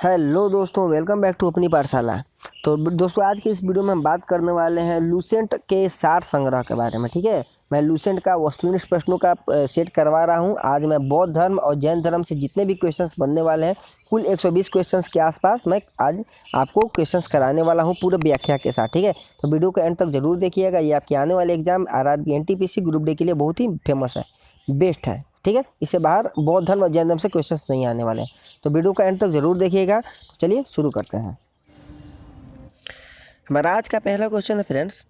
Hello दोस्तों, welcome back to अपनी पाठशाला। तो दोस्तों, आज के इस वीडियो में हम बात करने वाले हैं लूसेंट के 60 संग्रह के बारे में। ठीक है, मैं लूसेंट का वस्तुनिष्ठ प्रश्नों का सेट करवा रहा हूं। आज मैं बौद्ध धर्म और जैन धर्म से जितने भी क्वेश्चंस बनने वाले हैं, कुल 120 क्वेश्चंस के आसपास मैं आज आपको क्वेश्चंस कराने वाला हूँ पूरे व्याख्या के साथ। ठीक है, तो वीडियो को एंड तक जरूर देखिएगा। ये आपके आने वाले exam RRB NTPC group D के लिए बहुत ही फेमस है, बेस्ट है। ठीक है, इससे बाहर बौद्ध धर्म और जैन धर्म से क्वेश्चंस नहीं आने वाले हैं, तो वीडियो का एंड तक जरूर देखिएगा। तो चलिए शुरू करते हैं। हमारा आज का पहला क्वेश्चन है फ्रेंड्स,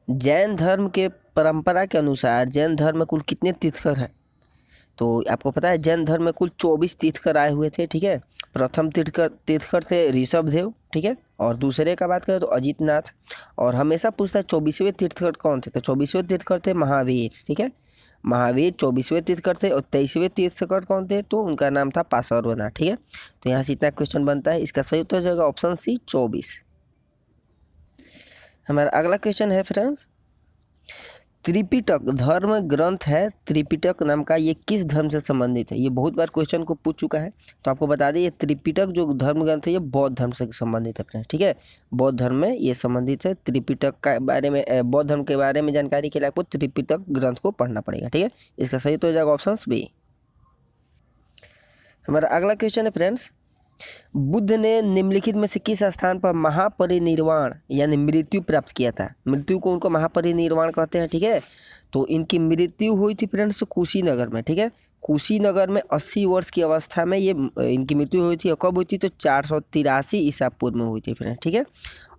जैन धर्म के परंपरा के अनुसार जैन धर्म में कुल कितने तीर्थकर हैं? तो आपको पता है जैन धर्म में कुल 24 तीर्थकर आए हुए थे। ठीक है, प्रथम तीर्थकर थे ऋषभदेव। ठीक है, और दूसरे का बात करें तो अजितनाथ। और हमेशा पूछता है 24वें तीर्थकर कौन थे? तो 24वें तीर्थकर थे महावीर। ठीक है, महावीर 24वें तीर्थकर थे। और 23वें तीर्थकर कौन थे? तो उनका नाम था पार्श्वनाथ। ठीक है, तो यहाँ से इतना क्वेश्चन बनता है। इसका सही उत्तर हो जाएगा ऑप्शन सी 24। हमारा अगला क्वेश्चन है फ्रेंड्स, त्रिपिटक धर्म ग्रंथ है, त्रिपिटक नाम का, ये किस धर्म से संबंधित है? ये बहुत बार क्वेश्चन को पूछ चुका है, तो आपको बता दें ये त्रिपिटक जो धर्म ग्रंथ है ये बौद्ध धर्म से संबंधित है फ्रेंड्स। ठीक है, बौद्ध धर्म में ये संबंधित है। त्रिपिटक का बारे में, बौद्ध धर्म के बारे में जानकारी के लिए आपको त्रिपिटक ग्रंथ को पढ़ना पड़ेगा। ठीक है, इसका सही तो हो जाएगा ऑप्शन बी। हमारा अगला क्वेश्चन है फ्रेंड्स, बुद्ध ने निम्नलिखित में से किस स्थान पर महापरिनिर्वाण यानी मृत्यु प्राप्त किया था? मृत्यु को उनको महापरिनिर्वाण कहते हैं। ठीक है, तो इनकी मृत्यु हुई थी फ्रेंड्स कुशीनगर में। ठीक है, कुशीनगर में 80 वर्ष की अवस्था में ये इनकी मृत्यु हुई थी। और कब हुई थी? तो 483 ईसा पूर्व में हुई थी फ्रेंड्स। ठीक है,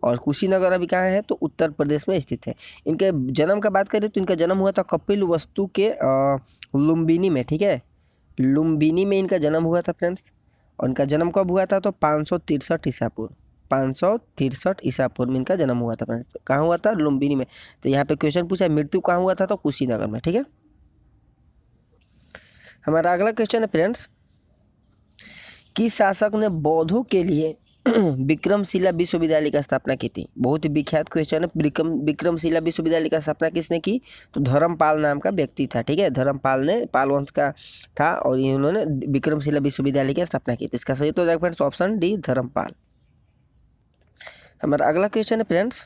और कुशीनगर अभी कहाँ है? तो उत्तर प्रदेश में स्थित है। इनके जन्म का बात करें तो इनका जन्म हुआ था कपिल वस्तु के लुम्बिनी में। ठीक है, लुम्बिनी में इनका जन्म हुआ था फ्रेंड्स। और इनका जन्म कब हुआ था? तो 563 ईसा पूर्व, 563 ईसा पूर्व में इनका जन्म हुआ था फ्रेंड्स। कहाँ हुआ था? लुम्बिनी में। तो यहाँ पे क्वेश्चन पूछा है मृत्यु कहाँ हुआ था? तो कुशीनगर में। ठीक है, हमारा अगला क्वेश्चन है फ्रेंड्स, किस शासक ने बौद्धों के लिए विक्रमशिला विश्वविद्यालय की स्थापना की थी? बहुत ही विख्यात क्वेश्चन है। विक्रमशिला विश्वविद्यालय की स्थापना किसने की? तो धर्मपाल नाम का व्यक्ति था। ठीक है, धर्मपाल ने पाल वंश का था और इन्होंने विक्रमशिला विश्वविद्यालय की स्थापना की थी। इसका सही तो हो जाएगा फ्रेंड्स ऑप्शन डी, धर्मपाल। हमारा अगला क्वेश्चन है फ्रेंड्स,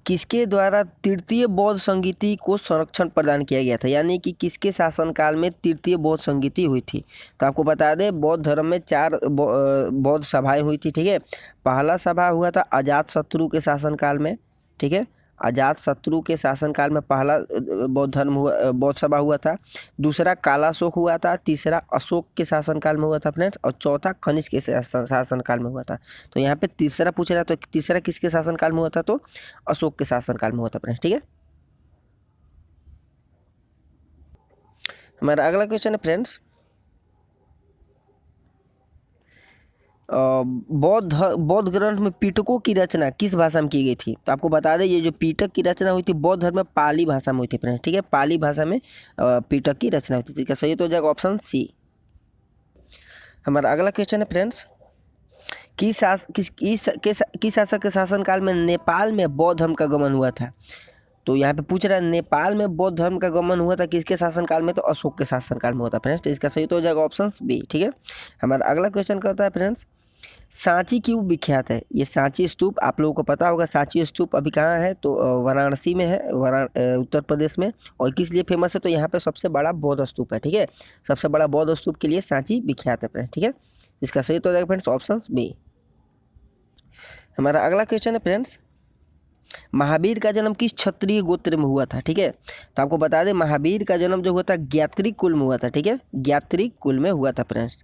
किसके द्वारा तृतीय बौद्ध संगीति को संरक्षण प्रदान किया गया था? यानी कि किसके शासनकाल में तृतीय बौद्ध संगीति हुई थी? तो आपको बता दें बौद्ध धर्म में 4 बौद्ध सभाएं हुई थी। ठीक है, पहला सभा हुआ था अजातशत्रु के शासनकाल में। ठीक है, अजातशत्रु के शासनकाल में पहला बौद्ध सभा हुआ था। दूसरा कालाशोक हुआ था। तीसरा अशोक के शासनकाल में हुआ था फ्रेंड्स। और चौथा कनिष्क के शासनकाल में हुआ था। तो यहाँ पे तीसरा पूछ रहा, तो तीसरा किसके शासनकाल में हुआ था? तो अशोक के शासनकाल में हुआ था फ्रेंड्स। ठीक है, हमारा अगला क्वेश्चन है फ्रेंड्स, बौद्ध ग्रंथ में पिटकों की रचना किस भाषा में की गई थी? तो आपको बता दें ये जो पिटक की रचना हुई थी बौद्ध धर्म में पाली भाषा में हुई थी फ्रेंड्स। ठीक है, पाली भाषा में पिटक की रचना हुई थी। ठीक है, सही तो हो जाएगा ऑप्शन सी। हमारा अगला क्वेश्चन है फ्रेंड्स, किस शासक के शासनकाल में नेपाल में बौद्ध धर्म का गमन हुआ था? तो यहाँ पे पूछ रहा है नेपाल में बौद्ध धर्म का गमन हुआ था किसके शासनकाल में? तो अशोक के शासनकाल में हुआ था फ्रेंड्स। तो इसका सही तो हो जाएगा ऑप्शन बी। ठीक है, हमारा अगला क्वेश्चन कहता है फ्रेंड्स, सांची क्यों विख्यात है? ये सांची स्तूप आप लोगों को पता होगा। सांची स्तूप अभी कहाँ है? तो वाराणसी में है, उत्तर प्रदेश में। और किस लिए फेमस है? तो यहाँ पे सबसे बड़ा बौद्ध स्तूप है। ठीक है, सबसे बड़ा बौद्ध स्तूप के लिए सांची विख्यात है फ्रेंड्स। ठीक है, इसका सही तो हो जाएगा फ्रेंड्स ऑप्शन बी। हमारा अगला क्वेश्चन है फ्रेंड्स, महावीर का जन्म किस क्षत्रिय गोत्र में हुआ था? ठीक है, तो आपको बता दें महावीर का जन्म जो हुआ था ज्ञात्रिक कुल में हुआ था। ठीक है, ज्ञात्रिक कुल में हुआ था फ्रेंड्स।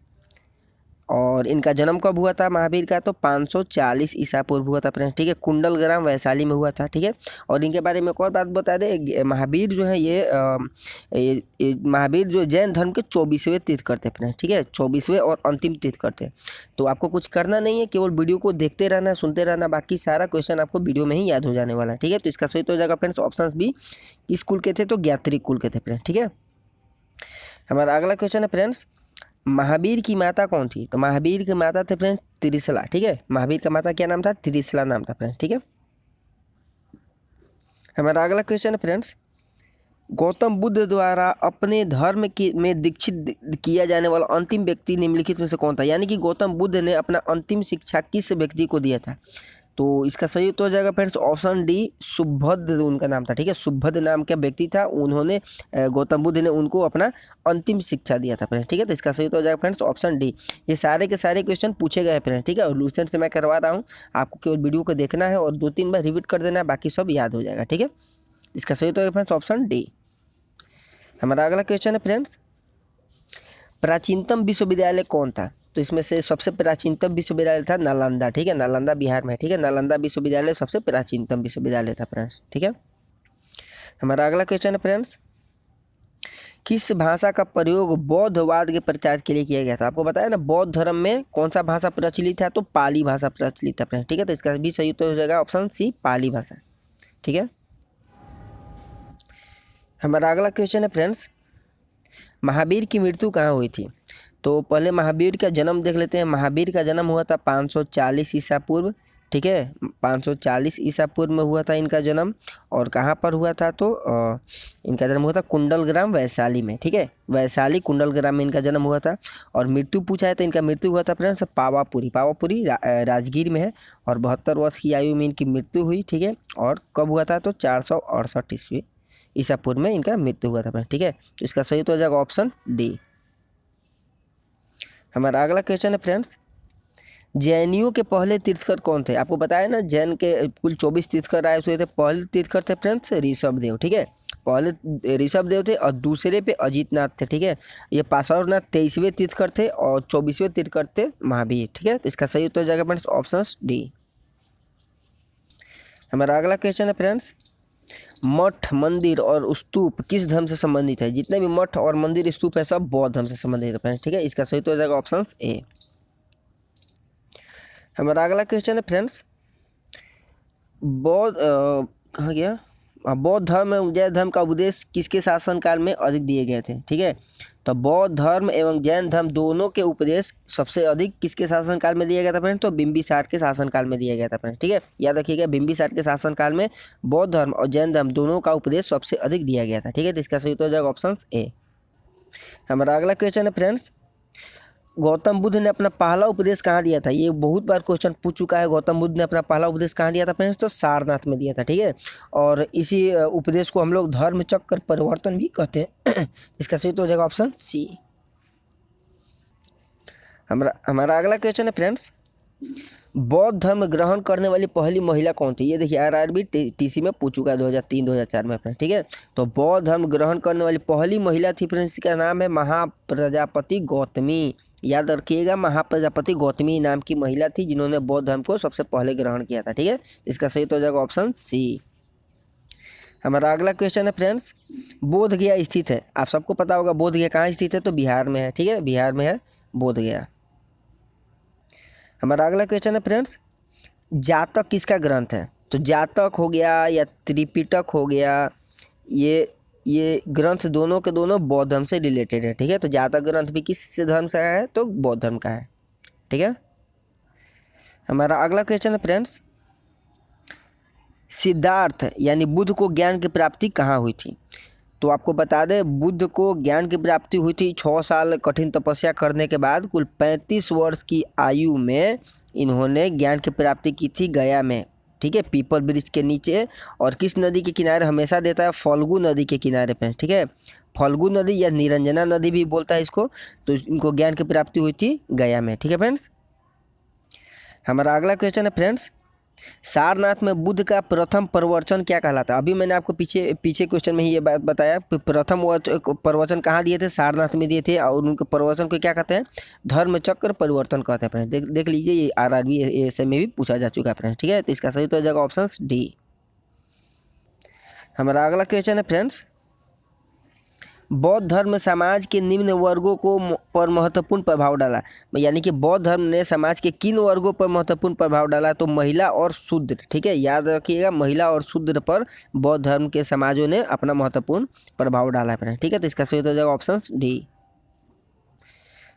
और इनका जन्म कब हुआ था महावीर का? तो 540 ईसा पूर्व हुआ था फ्रेंड्स। ठीक है, कुंडल ग्राम वैशाली में हुआ था। ठीक है, और इनके बारे में एक और बात बता दें, महावीर जो है ये महावीर जो जैन धर्म के 24वें तीर्थकर थे फ्रेंड्स। ठीक है, 24वें और अंतिम तीर्थकर थे। तो आपको कुछ करना नहीं है, केवल वीडियो को देखते रहना, सुनते रहना, बाकी सारा क्वेश्चन आपको वीडियो में ही याद हो जाने वाला है। ठीक है, तो इसका सही तो हो जाएगा फ्रेंड्स ऑप्शन बी, किस कुल के थे? तो ज्ञात्रिक कुल के थे फ्रेंड्स। ठीक है, हमारा अगला क्वेश्चन है फ्रेंड्स, महावीर की माता कौन थी? तो महावीर की माता थे फ्रेंड्स त्रिशला। ठीक है, महावीर का माता क्या नाम था? त्रिशला नाम था फ्रेंड्स। ठीक है, हमारा अगला क्वेश्चन है फ्रेंड्स, गौतम बुद्ध द्वारा अपने धर्म में दीक्षित किया जाने वाला अंतिम व्यक्ति निम्नलिखित में से कौन था? यानी कि गौतम बुद्ध ने अपना अंतिम शिक्षा किस व्यक्ति को दिया था? तो इसका सही उत्तर हो जाएगा फ्रेंड्स ऑप्शन डी, सुभद्र उनका नाम था। ठीक है, सुभद्र नाम का व्यक्ति था, उन्होंने गौतम बुद्ध ने उनको अपना अंतिम शिक्षा दिया था फ्रेंड्स। ठीक है, तो इसका सही उत्तर हो जाएगा फ्रेंड्स ऑप्शन डी। ये सारे के सारे क्वेश्चन पूछे गए फ्रेंड्स। ठीक है, और लूसेंट से मैं करवा रहा हूँ, आपको केवल वीडियो को देखना है और 2-3 बार रिपीट कर देना है, बाकी सब याद हो जाएगा। ठीक है, इसका सही उत्तर है फ्रेंड्स ऑप्शन डी। हमारा अगला क्वेश्चन है फ्रेंड्स, प्राचीनतम विश्वविद्यालय कौन था? तो इसमें से सबसे प्राचीनतम विश्वविद्यालय था नालंदा। ठीक है, नालंदा बिहार में। ठीक है, नालंदा विश्वविद्यालय सबसे प्राचीनतम विश्वविद्यालय था फ्रेंड्स। ठीक है, हमारा अगला क्वेश्चन है फ्रेंड्स, किस भाषा का प्रयोग बौद्धवाद के प्रचार के लिए किया गया था? आपको बताया ना, बौद्ध धर्म में कौन सा भाषा प्रचलित है? तो पाली भाषा प्रचलित है फ्रेंड्स। ठीक है, तो इसका भी सही उत्तर हो जाएगा ऑप्शन सी, पाली भाषा। ठीक है, हमारा अगला क्वेश्चन है फ्रेंड्स, महावीर की मृत्यु कहाँ हुई थी? तो पहले महावीर का जन्म देख लेते हैं। महावीर का जन्म हुआ था 540 ईसा पूर्व। ठीक है, 540 ईसा पूर्व में हुआ था इनका जन्म। और कहाँ पर हुआ था? तो इनका जन्म हुआ था कुंडलग्राम वैशाली में। ठीक है, वैशाली कुंडलग्राम में इनका जन्म हुआ था। और मृत्यु पूछा है तो इनका मृत्यु हुआ था फ्रेंड्स पावापुरी। पावापुरी राजगीर में है और 72 वर्ष की आयु में इनकी मृत्यु हुई। ठीक है, और कब हुआ था? तो 468 ईसा पूर्व में इनका मृत्यु हुआ था। ठीक है, तो इसका सही तो हो जाएगा ऑप्शन डी। हमारा अगला क्वेश्चन है फ्रेंड्स, जैनियों के पहले तीर्थकर कौन थे? आपको बताया ना, जैन के कुल 24 तीर्थकर आए हुए थे। पहले तीर्थकर थे फ्रेंड्स ऋषभदेव। ठीक है, पहले ऋषभदेव थे और दूसरे पे अजीतनाथ थे। ठीक है, ये पार्श्वनाथ 23वें तीर्थकर थे और 24वें तीर्थकर थे महावीर। ठीक है, तो इसका सही उत्तर हो जाएगा फ्रेंड्स ऑप्शन डी। हमारा अगला क्वेश्चन है फ्रेंड्स, मठ, मंदिर और स्तूप किस धर्म से संबंधित है? जितने भी मठ और मंदिर स्तूप है सब बौद्ध धर्म से संबंधित है फ्रेंड्स। ठीक है, इसका सही तो हो जाएगा ऑप्शन ए। हमारा अगला क्वेश्चन है फ्रेंड्स, बौद्ध कहाँ गया? बौद्ध धर्म एवं जैन धर्म का उपदेश किसके शासनकाल में अधिक दिए गए थे? ठीक है, तो बौद्ध धर्म एवं जैन धर्म दोनों के उपदेश सबसे अधिक किसके शासनकाल में दिया गया था फ्रेंड्स? तो बिंबिसार के शासनकाल में दिया गया था फ्रेंड्स। ठीक है, याद रखिएगा, बिंबिसार के शासनकाल में बौद्ध धर्म और जैन धर्म दोनों का उपदेश सबसे अधिक दिया गया था। ठीक है, तो इसका सही उत्तर हो जाएगा ऑप्शन ए। हमारा अगला क्वेश्चन है फ्रेंड्स, गौतम बुद्ध ने अपना पहला उपदेश कहाँ दिया था? ये बहुत बार क्वेश्चन पूछ चुका है। गौतम बुद्ध ने अपना पहला उपदेश कहाँ दिया था फ्रेंड्स? तो सारनाथ में दिया था। ठीक है, और इसी उपदेश को हम लोग धर्म चक्र परिवर्तन भी कहते हैं। इसका सही तो हो जाएगा ऑप्शन सी। हमारा अगला क्वेश्चन है फ्रेंड्स, बौद्ध धर्म ग्रहण करने वाली पहली महिला कौन थी? ये देखिए आरआरबी टीसी में पूछ चुका है 2003-2004 में फ्रेंड्स। ठीक है, तो बौद्ध धर्म ग्रहण करने वाली पहली महिला थी फ्रेंड्स, इसका नाम है महाप्रजापति गौतमी। याद रखिएगा, महाप्रजापति गौतमी नाम की महिला थी जिन्होंने बौद्ध धर्म को सबसे पहले ग्रहण किया था। ठीक है, इसका सही तो हो जाएगा ऑप्शन सी। हमारा अगला क्वेश्चन है फ्रेंड्स, बोध गया स्थित है। आप सबको पता होगा बोध गया कहाँ स्थित है? तो बिहार में है। ठीक है, बिहार में है बोध गया। हमारा अगला क्वेश्चन है फ्रेंड्स, जातक किसका ग्रंथ है? तो जातक हो गया या त्रिपिटक हो गया, ये ग्रंथ दोनों के दोनों बौद्ध धर्म से रिलेटेड है। ठीक है, तो जातक ग्रंथ भी किस धर्म से है? तो बौद्ध धर्म का है। ठीक है, हमारा अगला क्वेश्चन है फ्रेंड्स, सिद्धार्थ यानी बुद्ध को ज्ञान की प्राप्ति कहाँ हुई थी? तो आपको बता दें, बुद्ध को ज्ञान की प्राप्ति हुई थी 6 साल कठिन तपस्या करने के बाद। कुल 35 वर्ष की आयु में इन्होंने ज्ञान की प्राप्ति की थी गया में। ठीक है, पीपल वृक्ष के नीचे। और किस नदी के किनारे? हमेशा देता है फल्गु नदी के किनारे पे। ठीक है, फल्गु नदी या निरंजना नदी भी बोलता है इसको। तो इनको ज्ञान की प्राप्ति हुई थी गया में। ठीक है फ्रेंड्स, हमारा अगला क्वेश्चन है फ्रेंड्स, सारनाथ में बुद्ध का प्रथम प्रवचन क्या कहलाता है? अभी मैंने आपको पीछे क्वेश्चन में ही ये बात बताया। प्रथम प्रवचन कहाँ दिए थे? सारनाथ में दिए थे। और उनके प्रवचन को क्या कहते हैं? धर्म चक्र परिवर्तन कहते हैं फ्रेंड्स। देख लीजिए, ये आरआरबी एएसआई में भी पूछा जा चुका है फ्रेंड्स। ठीक है, तो इसका सही तो हो जाएगा ऑप्शन डी। हमारा अगला क्वेश्चन है फ्रेंड्स, बौद्ध धर्म समाज के निम्न वर्गों को पर महत्वपूर्ण प्रभाव डाला। यानी कि बौद्ध धर्म ने समाज के किन वर्गों पर महत्वपूर्ण प्रभाव डाला? तो महिला और शूद्र। ठीक है, याद रखिएगा, महिला और शूद्र पर बौद्ध धर्म के समाजों ने अपना महत्वपूर्ण प्रभाव डाला है। ठीक है, तो इसका सही हो जाएगा ऑप्शन डी।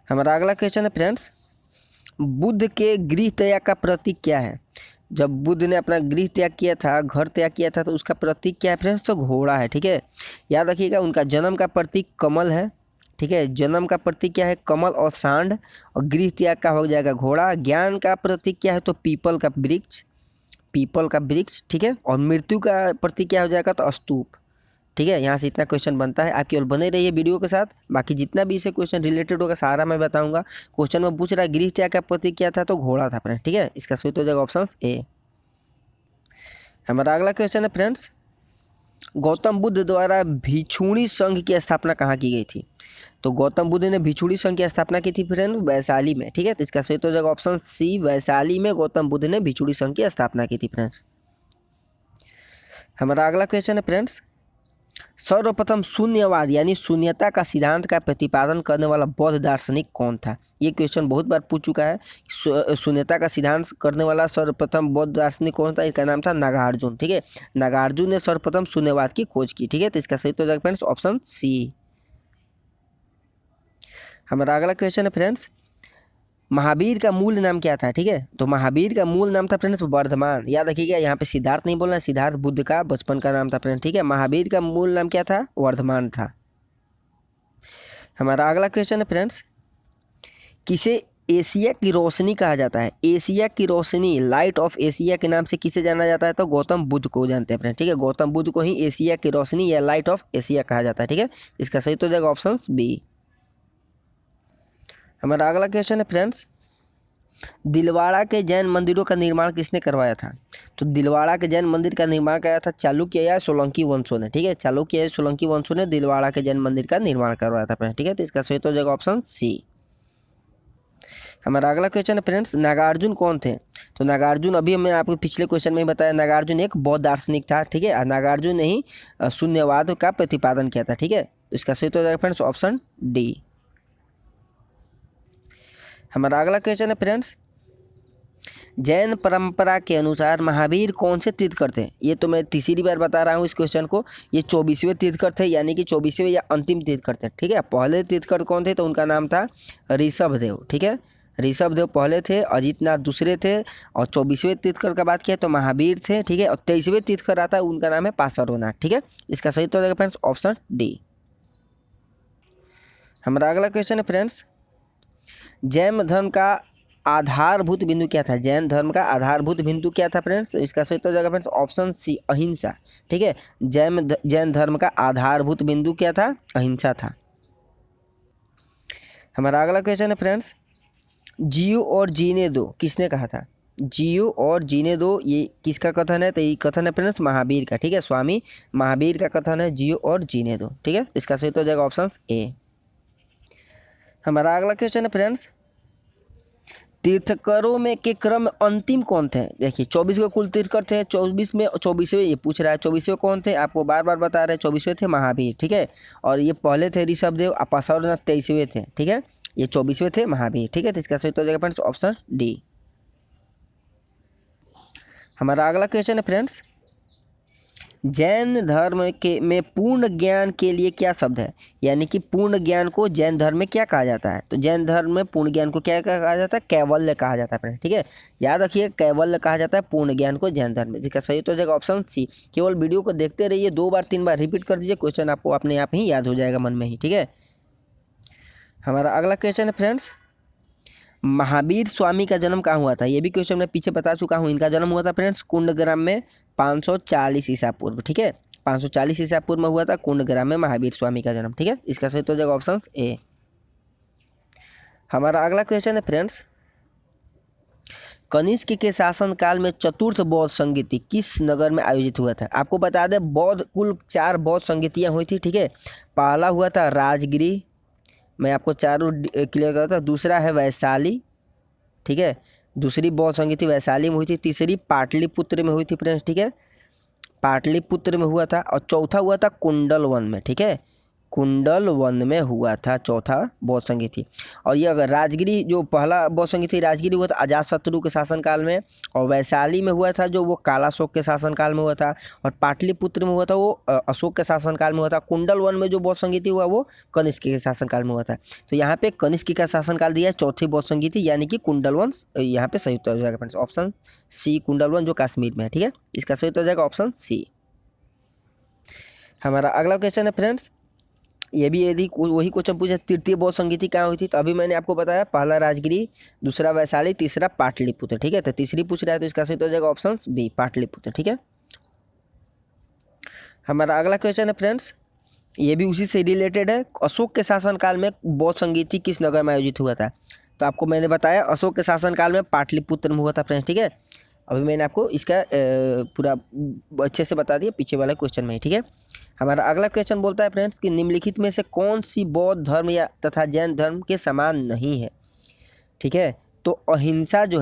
हमारा अगला क्वेश्चन है फ्रेंड्स, बुद्ध के गृह त्याग का प्रतीक क्या है? जब बुद्ध ने अपना गृह त्याग किया था, घर त्याग किया था, तो उसका प्रतीक क्या है फ्रेंड्स? तो घोड़ा है। ठीक है, याद रखिएगा। उनका जन्म का प्रतीक कमल है। ठीक है, जन्म का प्रतीक क्या है? कमल और सांड। और गृह त्याग का हो जाएगा घोड़ा। ज्ञान का प्रतीक क्या है? तो पीपल का वृक्ष, पीपल का वृक्ष। ठीक है, और मृत्यु का प्रतीक क्या हो जाएगा? तो स्तूप। ठीक है, यहाँ से इतना क्वेश्चन बनता है। आप केवल बने रहिए वीडियो के साथ, बाकी जितना भी इसे क्वेश्चन रिलेटेड होगा सारा मैं बताऊंगा। क्वेश्चन में पूछ रहा है गृह त्याग का प्रतीक क्या था? तो घोड़ा था फ्रेंड्स। ठीक है, इसका सही हो जाएगा ऑप्शन ए। हमारा अगला क्वेश्चन है फ्रेंड्स, गौतम बुद्ध द्वारा भिक्षुणी संघ की स्थापना कहाँ की गई थी? तो गौतम बुद्ध ने भिक्षुणी संघ की स्थापना की थी फ्रेंड वैशाली में। ठीक है, तो इसका सही हो जाएगा ऑप्शन सी, वैशाली में गौतम बुद्ध ने भिक्षुणी संघ की स्थापना की थी फ्रेंड्स। हमारा अगला क्वेश्चन है फ्रेंड्स, सर्वप्रथम शून्यवाद यानी शून्यता का सिद्धांत का प्रतिपादन करने वाला बौद्ध दार्शनिक कौन था? ये क्वेश्चन बहुत बार पूछ चुका है। शून्यता का सिद्धांत करने वाला सर्वप्रथम बौद्ध दार्शनिक कौन था? इसका नाम था नागार्जुन। ठीक है, नागार्जुन ने सर्वप्रथम शून्यवाद की खोज की। ठीक है, तो इसका सही हो जाएगा फ्रेंड्स ऑप्शन सी। हमारा अगला क्वेश्चन है फ्रेंड्स, महावीर का मूल नाम क्या था? ठीक है, तो महावीर का मूल नाम था फ्रेंड्स वर्धमान। याद रखिएगा, यहाँ पे सिद्धार्थ नहीं बोलना, सिद्धार्थ बुद्ध का बचपन का नाम था फ्रेंड्स। ठीक है, महावीर का मूल नाम क्या था? वर्धमान था। हमारा अगला क्वेश्चन है फ्रेंड्स, किसे एशिया की रोशनी कहा जाता है? एशिया की रोशनी, लाइट ऑफ एशिया के नाम से किसे जाना जाता है? तो गौतम बुद्ध को जानते हैं फ्रेंड्स। ठीक है, गौतम बुद्ध को ही एशिया की रोशनी या लाइट ऑफ एशिया कहा जाता है। ठीक है, इसका सही तो हो जाएगा ऑप्शन बी। हमारा अगला क्वेश्चन है फ्रेंड्स, दिलवाड़ा के जैन मंदिरों का निर्माण किसने करवाया था? तो दिलवाड़ा के जैन मंदिर का निर्माण कराया था चालुक्य या सोलंकी वंशों ने। ठीक है, चालुक्य या सोलंकी वंशों ने दिलवाड़ा के जैन मंदिर का निर्माण करवाया था फ्रेंड्स। ठीक है, तो इसका सही तो हो जाएगा ऑप्शन सी। हमारा अगला क्वेश्चन है फ्रेंड्स, नागार्जुन कौन थे? तो नागार्जुन, अभी मैं आपको पिछले क्वेश्चन में ही बताया, नागार्जुन एक बौद्ध दार्शनिक था। ठीक है, नागार्जुन ने ही शून्यवाद का प्रतिपादन किया था। ठीक है, तो इसका सही तो हो जाएगा फ्रेंड्स ऑप्शन डी। हमारा अगला क्वेश्चन है फ्रेंड्स, जैन परंपरा के अनुसार महावीर कौन से तीर्थकर थे? ये तो मैं तीसरी बार बता रहा हूँ इस क्वेश्चन को। ये 24वें तीर्थकर थे, यानी कि 24वें या अंतिम तीर्थकर थे। ठीक है, पहले तीर्थकर कौन थे? तो उनका नाम था ऋषभदेव। ठीक है, ऋषभदेव पहले थे, अजितनाथ दूसरे थे, और 24वें तीर्थकर का बात किया तो महावीर थे। ठीक है, और 23वें तीर्थकर आता है, उनका नाम है पार्श्वनाथ। ठीक है, इसका सही तो हो जाएगा फ्रेंड्स ऑप्शन डी। हमारा अगला क्वेश्चन है फ्रेंड्स, जैन धर्म का आधारभूत बिंदु क्या था? जैन धर्म का आधारभूत बिंदु क्या था फ्रेंड्स? इसका सही तो हो जाएगा फ्रेंड्स ऑप्शन सी, अहिंसा। ठीक है, जैन धर्म का आधारभूत बिंदु क्या था? अहिंसा था। हमारा अगला क्वेश्चन है फ्रेंड्स, जियो और जीने दो किसने कहा था? जियो और जीने दो, ये किसका कथन है? तो ये कथन है फ्रेंड्स महावीर का। ठीक है, स्वामी महावीर का कथन है, जियो और जीने दो। ठीक है, इसका सही तो हो जाएगा ऑप्शन ए। हमारा अगला क्वेश्चन है फ्रेंड्स, तीर्थकरों में के क्रम में अंतिम कौन थे? देखिए 24 कुल तीर्थकर थे, 24वें ये पूछ रहा है, 24वें कौन थे? आपको बार बार बता रहे हैं, 24वें थे महावीर। ठीक है, और ये पहले थे ऋषभदेव, पार्श्वनाथ 23वें थे। ठीक है, ये 24वें थे महावीर। ठीक है, तो इसका सही तो हो जाएगा फ्रेंड्स ऑप्शन डी। हमारा अगला क्वेश्चन है फ्रेंड्स, जैन धर्म के में पूर्ण ज्ञान के लिए क्या शब्द है? यानी कि पूर्ण ज्ञान को जैन धर्म में क्या कहा जाता है? तो जैन धर्म में पूर्ण ज्ञान को क्या कहा जाता है? कैवल्य कहा जाता है फ्रेंड। ठीक है, याद रखिए, कैवल्य कहा जाता है पूर्ण ज्ञान को जैन धर्म में। जिसका सही तो हो जाएगा ऑप्शन सी। केवल वीडियो को देखते रहिए, 2 बार 3 बार रिपीट कर दीजिए, क्वेश्चन आपको अपने आप ही याद हो जाएगा मन में ही। ठीक है, हमारा अगला क्वेश्चन है फ्रेंड्स, महावीर स्वामी का जन्म कहाँ हुआ था? ये भी क्वेश्चन मैं पीछे बता चुका हूँ। इनका जन्म हुआ था फ्रेंड्स कुंडग्राम में 540 ईसा पूर्व। ठीक है, 540 ईसा पूर्व में हुआ था कुंडग्राम में महावीर स्वामी का जन्म। ठीक है, इसका सही तो हो जाएगा ऑप्शन ए। हमारा अगला क्वेश्चन है फ्रेंड्स, कनिष्क के शासनकाल में चतुर्थ बौद्ध संगीति किस नगर में आयोजित हुआ था? आपको बता दें, बौद्ध कुल 4 बौद्ध संगीतियाँ हुई थी। ठीक है, पहला हुआ था राजगिरी, मैं आपको चारों क्लियर करता हूँ। दूसरा है वैशाली। ठीक है, दूसरी बौद्ध संगीति वैशाली में हुई थी। तीसरी पाटलिपुत्र में हुई थी फ्रेंड्स। ठीक है, पाटलिपुत्र में हुआ था। और चौथा हुआ था कुंडलवन में। ठीक है, कुंडल वन में हुआ था चौथा बौद्ध संगीति। और ये अगर राजगिरी जो पहला बौद्ध संगीति राजगिरी हुआ था अजातशत्रु के शासनकाल में, और वैशाली में हुआ था जो वो कालाशोक के शासनकाल में हुआ था, और पाटलिपुत्र में हुआ था वो अशोक के शासनकाल में हुआ था। कुंडल वन में जो बौद्ध संगीति हुआ वो कनिष्क के शासनकाल में हुआ था। तो यहाँ पे कनिष्क का शासनकाल दिया है चौथी बौद्ध संगीति, यानी कि कुंडल वन यहाँ पे सही उत्तर हो जाएगा फ्रेंड्स, ऑप्शन सी कुंडल वन जो कश्मीर में है। ठीक है, इसका सही उत्तर हो जाएगा ऑप्शन सी। हमारा अगला क्वेश्चन है फ्रेंड्स, ये भी यदि वही क्वेश्चन पूछा तृतीय बौद्ध संगीति कहाँ हुई थी, तो अभी मैंने आपको बताया पहला राजगिरी, दूसरा वैशाली, तीसरा पाटलिपुत्र। ठीक है, तो तीसरी पूछ रहा है तो इसका सही हो जाएगा ऑप्शन बी पाटलिपुत्र। ठीक है, हमारा अगला क्वेश्चन है फ्रेंड्स, ये भी उसी से रिलेटेड है। अशोक के शासनकाल में बौद्ध संगीति किस नगर में आयोजित हुआ था, तो आपको मैंने बताया अशोक के शासनकाल में पाटलिपुत्र में हुआ था फ्रेंड्स। ठीक है, अभी मैंने आपको इसका पूरा अच्छे से बता दिया पीछे वाले क्वेश्चन में। ठीक है, हमारा अगला क्वेश्चन बोलता है फ्रेंड्स कि निम्नलिखित में से कौन सी बौद्ध धर्म या तथा जैन धर्म के समान नहीं है। ठीक है, तो अहिंसा जो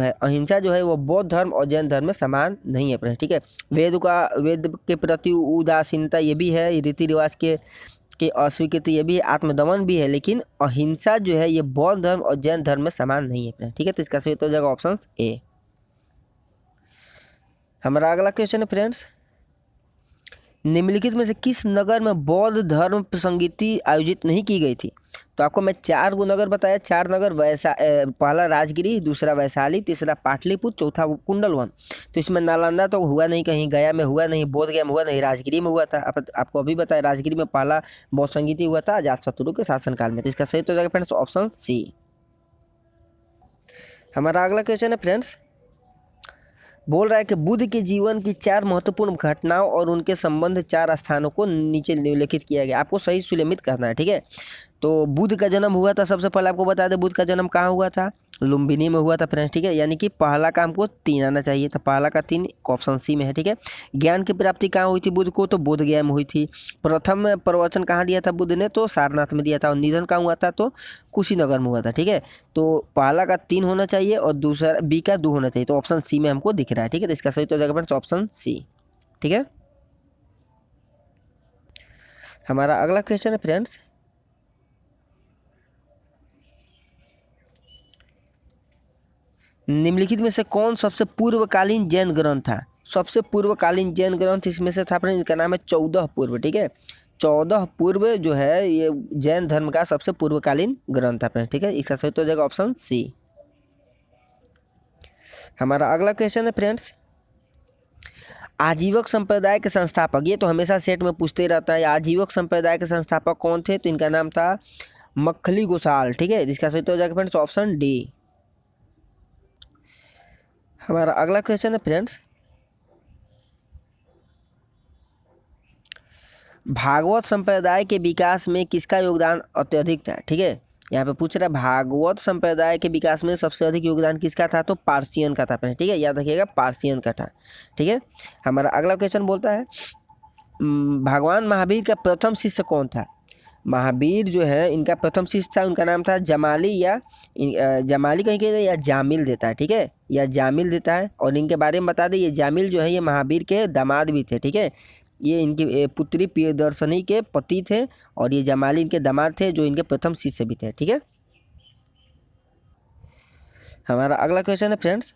है वो बौद्ध धर्म और जैन धर्म में समान नहीं है फ्रेंड्स। ठीक है, वेद के प्रति उदासीनता ये भी है, रीति रिवाज के अस्वीकृति ये भी है, आत्मदमन भी है, लेकिन अहिंसा जो है ये बौद्ध धर्म और जैन धर्म में समान नहीं है फ्रेंड्स। ठीक है, तो इसका सही हो जाएगा ऑप्शन ए। हमारा अगला क्वेश्चन है फ्रेंड्स, निम्नलिखित में से किस नगर में बौद्ध धर्म संगीति आयोजित नहीं की गई थी, तो आपको मैं 4 वो नगर बताया, 4 नगर पहला राजगिरी, दूसरा वैशाली, तीसरा पाटलिपुत्र, चौथा कुंडल वन। तो इसमें नालंदा तो हुआ नहीं, कहीं गया में हुआ नहीं, बोध गया में हुआ नहीं, राजगिरी में हुआ था। आपको अभी बताया राजगिरी में पहला बौद्ध संगीति हुआ था अजातशत्रु के शासनकाल में। तो इसका सही तो हो जाएगा फ्रेंड्स ऑप्शन सी। हमारा अगला क्वेश्चन है फ्रेंड्स, बोल रहा है कि बुद्ध के जीवन की 4 महत्वपूर्ण घटनाओं और उनके संबंध 4 स्थानों को नीचे निम्नलिखित किया गया। आपको सही सुनिश्चित करना है। ठीक है, तो बुद्ध का जन्म हुआ था, सबसे पहले आपको बता दें बुद्ध का जन्म कहाँ हुआ था, लुम्बिनी में हुआ था फ्रेंड्स। ठीक है, यानी कि पहला का हमको 3 आना चाहिए, तो पहला का 3 ऑप्शन सी में है। ठीक है, ज्ञान की प्राप्ति कहाँ हुई थी बुद्ध को, तो बोध गया में हुई थी। प्रथम प्रवचन कहाँ दिया था बुद्ध ने, तो सारनाथ में दिया था। और निधन कहाँ हुआ था, तो कुशीनगर में हुआ था। ठीक है, तो पहला का 3 होना चाहिए और दूसरा बी का 2 होना चाहिए, तो ऑप्शन सी में हमको दिख रहा है। ठीक है, तो इसका सही हो जाएगा फ्रेंड्स ऑप्शन सी। ठीक है, हमारा अगला क्वेश्चन है फ्रेंड्स, निम्नलिखित में से कौन सबसे पूर्वकालीन जैन ग्रंथ था। सबसे पूर्वकालीन जैन ग्रंथ इसमें से था फ्रेंड्स, इसका नाम है 14 पूर्व। ठीक है, 14 पूर्व जो है ये जैन धर्म का सबसे पूर्वकालीन ग्रंथ था फ्रेंड्स। ठीक है, इसका सही हो जाएगा ऑप्शन सी। हमारा अगला क्वेश्चन है फ्रेंड्स, आजीवक संप्रदाय के संस्थापक, ये तो हमेशा सेट में पूछते रहता है, आजीवक संप्रदाय के संस्थापक कौन थे, तो इनका नाम था मक्खली गोसाल। ठीक है, इसका सही हो जाएगा फ्रेंड्स ऑप्शन डी। हमारा अगला क्वेश्चन है फ्रेंड्स, भागवत संप्रदाय के विकास में किसका योगदान अत्यधिक था। ठीक है, यहाँ पे पूछ रहा है भागवत संप्रदाय के विकास में सबसे अधिक योगदान किसका था, तो पारसियन का था फ्रेंड्स। ठीक है, याद रखिएगा पारसियन का था। ठीक है, हमारा अगला क्वेश्चन बोलता है भगवान महावीर का प्रथम शिष्य कौन था। महावीर जो है इनका प्रथम शिष्य था, उनका नाम था जमाली, या जमाली कहीं कहते हैं या जामिल देता है। ठीक है, या जामिल देता है। और इनके बारे में बता दें, ये जामिल जो है ये महावीर के दामाद भी थे। ठीक है, ये इनकी पुत्री प्रियदर्शनी के पति थे, और ये जमाली इनके दामाद थे जो इनके प्रथम शिष्य भी थे। ठीक है, हमारा अगला क्वेश्चन है फ्रेंड्स,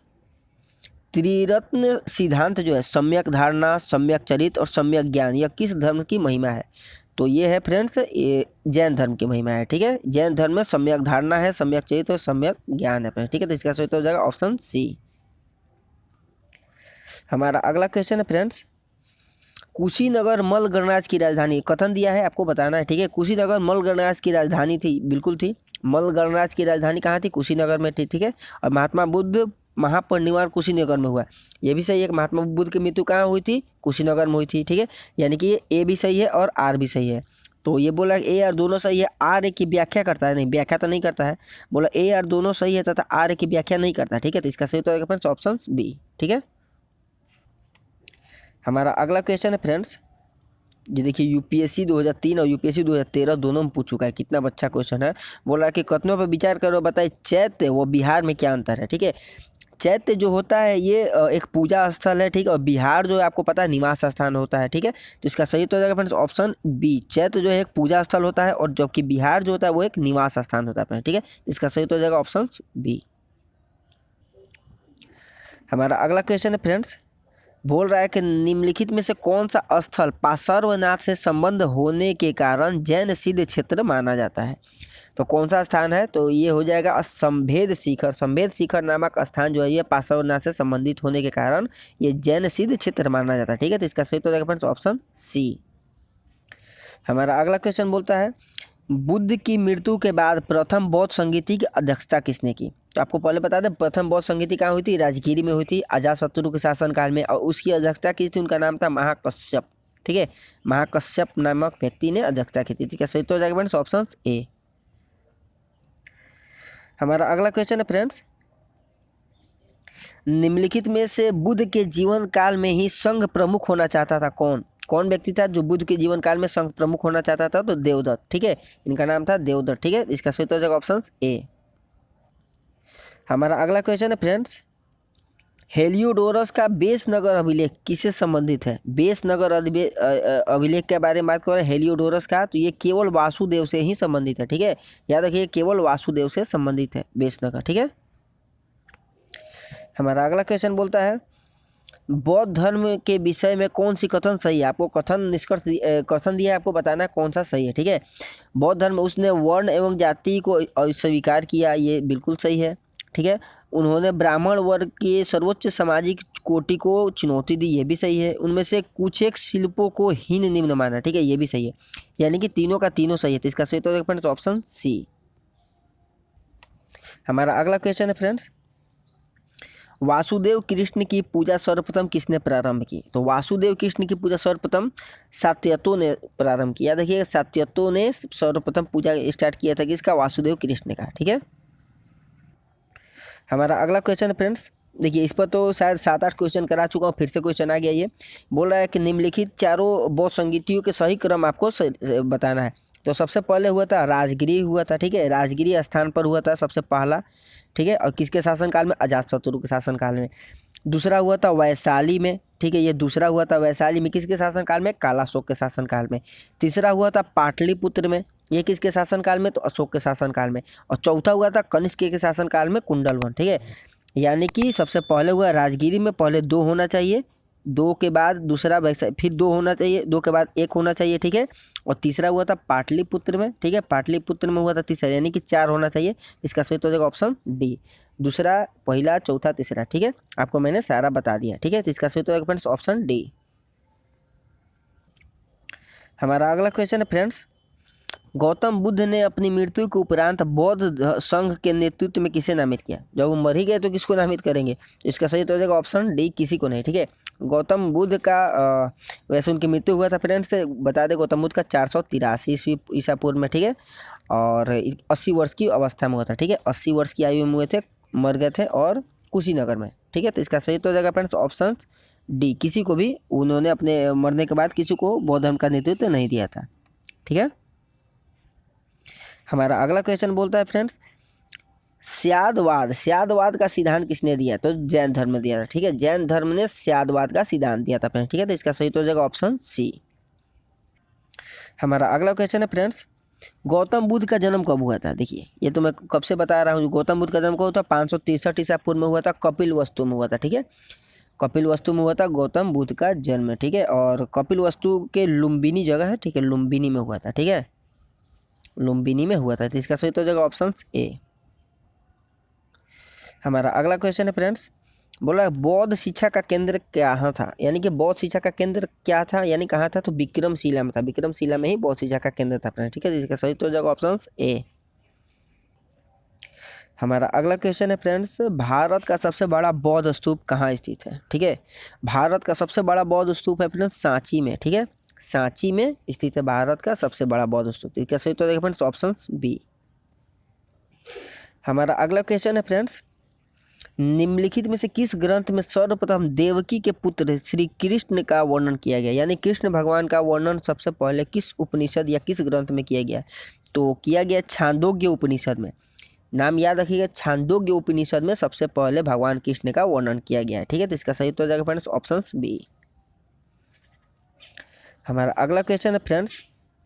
त्रिरत्न सिद्धांत जो है सम्यक धारणा, सम्यक चरित्र और सम्यक ज्ञान, यह किस धर्म की महिमा है, तो ये है फ्रेंड्स ये जैन धर्म की महिमा है। ठीक है, जैन धर्म में सम्यक धारणा है, सम्यक चरित्र और सम्यक ज्ञान है फ्रेंड्स। ठीक है, तो इसका सही हो जाएगा ऑप्शन सी। हमारा अगला क्वेश्चन है फ्रेंड्स, कुशीनगर मल्ल गणराज्य की राजधानी, कथन दिया है आपको बताना है। ठीक है, कुशीनगर मल्ल गणराज्य की राजधानी थी, बिल्कुल थी। मल्ल गणराज्य की राजधानी कहाँ थी, कुशीनगर में थी। ठीक है, और महात्मा बुद्ध महापरिनिर्वाण कुशीनगर में हुआ, ये भी सही है। महात्मा बुद्ध की मृत्यु कहाँ हुई थी, कुशीनगर में हुई थी। ठीक है, यानी कि ये ए भी सही है और आर भी सही है। तो ये बोला ए आर दोनों सही है, आर ए की व्याख्या करता है, नहीं व्याख्या तो नहीं करता है, बोला ए आर दोनों सही है तथा आर ए की व्याख्या नहीं करता। ठीक है, तो इसका सही तो फ्रेंड्स ऑप्शन बी। ठीक है, हमारा अगला क्वेश्चन है फ्रेंड्स, ये देखिए यूपीएससी 2003 और यूपीएससी 2013 दोनों में पूछ चुका है, कितना अच्छा क्वेश्चन है। बोला कि कथनों पर विचार करो, बताइए चैत्य व बिहार में क्या अंतर है। ठीक है, चैत्य जो होता है ये एक पूजा स्थल है, ठीक है। और बिहार जो है आपको पता है निवास स्थान होता है, ठीक है। तो इसका सही तो हो जाएगा फ्रेंड्स ऑप्शन बी। चैत्य जो है एक पूजा स्थल होता है और जबकि बिहार जो होता है वो एक निवास स्थान होता है फ्रेंड्स, ठीक है। इसका सही तो हो जाएगा ऑप्शन बी। हमारा अगला क्वेश्चन है फ्रेंड्स, बोल रहा है कि निम्नलिखित में से कौन सा स्थल पार्श्वनाथ से संबंध होने के कारण जैन सिद्ध क्षेत्र माना जाता है। तो कौन सा स्थान है, तो ये हो जाएगा संभेद शिखर। संभेद शिखर नामक स्थान जो है ये पार्श्वनाथ से संबंधित होने के कारण ये जैन सिद्ध क्षेत्र माना जाता है, ठीक है। तो इसका सही तो हो जाएगा फ्रेंड्स ऑप्शन सी। हमारा अगला क्वेश्चन बोलता है, बुद्ध की मृत्यु के बाद प्रथम बौद्ध संगीति की अध्यक्षता किसने की। तो आपको पहले बता दें प्रथम बौद्ध संगीति कहाँ हुई थी, राजगिरी में हुई थी अजातशत्रु के शासनकाल में, और उसकी अध्यक्षता की थी, उनका नाम था महाकश्यप, ठीक है। महाकश्यप नामक व्यक्ति ने अध्यक्षता की थी, ठीक है। सही तो हो जाएगा फ्रेंड्स ऑप्शन ए। हमारा अगला क्वेश्चन है फ्रेंड्स, निम्नलिखित में से बुद्ध के जीवन काल में ही संघ प्रमुख होना चाहता था कौन। कौन व्यक्ति था जो बुद्ध के जीवन काल में संघ प्रमुख होना चाहता था, तो देवदत्त, ठीक है। इनका नाम था देवदत्त, ठीक है। इसका सही तो हो जाएगा ऑप्शन ए। हमारा अगला क्वेश्चन है फ्रेंड्स, हेलियोडोरस का बेस नगर अभिलेख किससे संबंधित है। बेस नगर अभिलेख के बारे में बात करें हेलियोडोरस का, तो ये केवल वासुदेव से ही संबंधित है, ठीक है। याद रखिए केवल वासुदेव से संबंधित है बेस नगर, ठीक है। हमारा अगला क्वेश्चन बोलता है, बौद्ध धर्म के विषय में कौन सी कथन सही है। आपको कथन निष्कर्ष कथन दिया है, आपको बताना है कौन सा सही है, ठीक है। बौद्ध धर्म उसने वर्ण एवं जाति को अस्वीकार किया, ये बिल्कुल सही है, ठीक है। उन्होंने ब्राह्मण वर्ग के सर्वोच्च सामाजिक कोटि को चुनौती दी, ये भी सही है। उनमें से कुछ एक शिल्पों को हीन निम्न माना, ठीक है, ये भी सही है। यानी कि तीनों का तीनों सही है, तो इसका सही तो फ्रेंड्स ऑप्शन सी। हमारा अगला क्वेश्चन है फ्रेंड्स, वासुदेव कृष्ण की पूजा सर्वप्रथम किसने प्रारंभ की। तो वासुदेव कृष्ण की पूजा सर्वप्रथम शाक्यतों ने प्रारंभ किया। देखिए शाक्यतों ने सर्वप्रथम पूजा स्टार्ट किया था किसका, वासुदेव कृष्ण का, ठीक है। हमारा अगला क्वेश्चन फ्रेंड्स, देखिए इस पर तो शायद 7-8 क्वेश्चन करा चुका हूँ, फिर से क्वेश्चन आ गया। ये बोल रहा है कि निम्नलिखित चारों बौद्ध संगीतियों के सही क्रम आपको बताना है। तो सबसे पहले हुआ था राजगिरी हुआ था, ठीक है। राजगिरी स्थान पर हुआ था सबसे पहला, ठीक है। और किसके शासनकाल में, अजातशत्रु के शासनकाल में। दूसरा हुआ था वैशाली में, ठीक है। ये दूसरा हुआ था वैशाली में किसके शासनकाल में, कालाशोक के शासनकाल में। तीसरा हुआ था पाटलिपुत्र में, ये किसके शासनकाल में, तो अशोक के शासनकाल में। और चौथा हुआ था कनिष्क के शासनकाल में, कुंडलवन, ठीक है। यानी कि सबसे पहले हुआ राजगिरी में, पहले 2 होना चाहिए, 2 के बाद दूसरा फिर 2 होना चाहिए, 2 के बाद 1 होना चाहिए, ठीक है। और तीसरा हुआ था पाटलिपुत्र में, ठीक है। पाटलिपुत्र में हुआ था तीसरा, यानी कि 4 होना चाहिए। इसका सही तो हो जाएगा ऑप्शन डी, दूसरा, पहला, चौथा, तीसरा, ठीक है। आपको मैंने सारा बता दिया, ठीक है। तो इसका सही तो हो जाएगा फ्रेंड्स ऑप्शन डी। हमारा अगला क्वेश्चन है फ्रेंड्स, गौतम बुद्ध ने अपनी मृत्यु के उपरांत बौद्ध संघ के नेतृत्व में किसे नामित किया। जब वो मर ही गए तो किसको नामित करेंगे, इसका सही तो हो जाएगा ऑप्शन डी, किसी को नहीं, ठीक है। गौतम बुद्ध का वैसे उनकी मृत्यु हुआ था फ्रेंड्स, बता दें गौतम बुद्ध का 483 ईसा पूर्व में, ठीक है। और 80 वर्ष की अवस्था में हुआ था, ठीक है। 80 वर्ष की आयु में हुए थे, मर गए थे और कुशीनगर में, ठीक है। तो इसका सही तो हो जाएगा फ्रेंड्स ऑप्शन डी, किसी को भी उन्होंने अपने मरने के बाद किसी को बौद्ध धर्म का नेतृत्व नहीं दिया था, ठीक है। हमारा अगला क्वेश्चन बोलता है फ्रेंड्स, स्यादवाद का सिद्धांत किसने दिया, तो जैन धर्म ने दिया था, ठीक है। जैन धर्म ने स्यादवाद का सिद्धांत दिया था फ्रेंड्स, ठीक है। तो इसका सही तो हो जाएगा ऑप्शन सी। हमारा अगला क्वेश्चन है फ्रेंड्स, गौतम बुद्ध का जन्म कब हुआ था। देखिए ये तो मैं कब से बता रहा हूँ, गौतम बुद्ध का जन्म कब हुआ था, 563 ईसा पूर्व में हुआ था, कपिलवस्तु में हुआ था, ठीक है। कपिलवस्तु में हुआ था गौतम बुद्ध का जन्म, ठीक है। और कपिलवस्तु के लुम्बिनी जगह है, ठीक है, लुम्बिनी में हुआ था, ठीक है, लुम्बिनी में हुआ था। तो इसका सही तो हो जाएगा ऑप्शन ए। हमारा अगला क्वेश्चन है फ्रेंड्स, बोला बौद्ध शिक्षा का केंद्र कहाँ था, यानी कि बौद्ध शिक्षा का केंद्र क्या था, यानी कहाँ था, तो विक्रमशिला में था। विक्रमशिला में ही बौद्ध शिक्षा का केंद्र था फ्रेंड्स, ठीक है। इसका सही तो हो जाएगा ऑप्शन ए। हमारा अगला क्वेश्चन है फ्रेंड्स, भारत का सबसे बड़ा बौद्ध स्तूप कहाँ स्थित है, ठीक है। भारत का सबसे बड़ा बौद्ध स्तूप है फ्रेंड्स सांची में, ठीक है। सांची में स्थित है भारत का सबसे बड़ा बौद्ध स्तूप। इसका सही तो हो जाएगा फ्रेंड्स ऑप्शन बी। हमारा अगला क्वेश्चन है फ्रेंड्स, निम्नलिखित में से किस ग्रंथ में सर्वप्रथम देवकी के पुत्र श्री कृष्ण का वर्णन किया गया, यानी कृष्ण भगवान का वर्णन सबसे पहले किस उपनिषद या किस ग्रंथ में किया गया, तो किया गया छांदोग्य उपनिषद में। नाम याद रखिएगा, छांदोग्य उपनिषद में सबसे पहले भगवान कृष्ण का वर्णन किया गया है। ठीक है, तो इसका सही उत्तर हो जाएगा फ्रेंड्स ऑप्शन बी। हमारा अगला क्वेश्चन है फ्रेंड्स,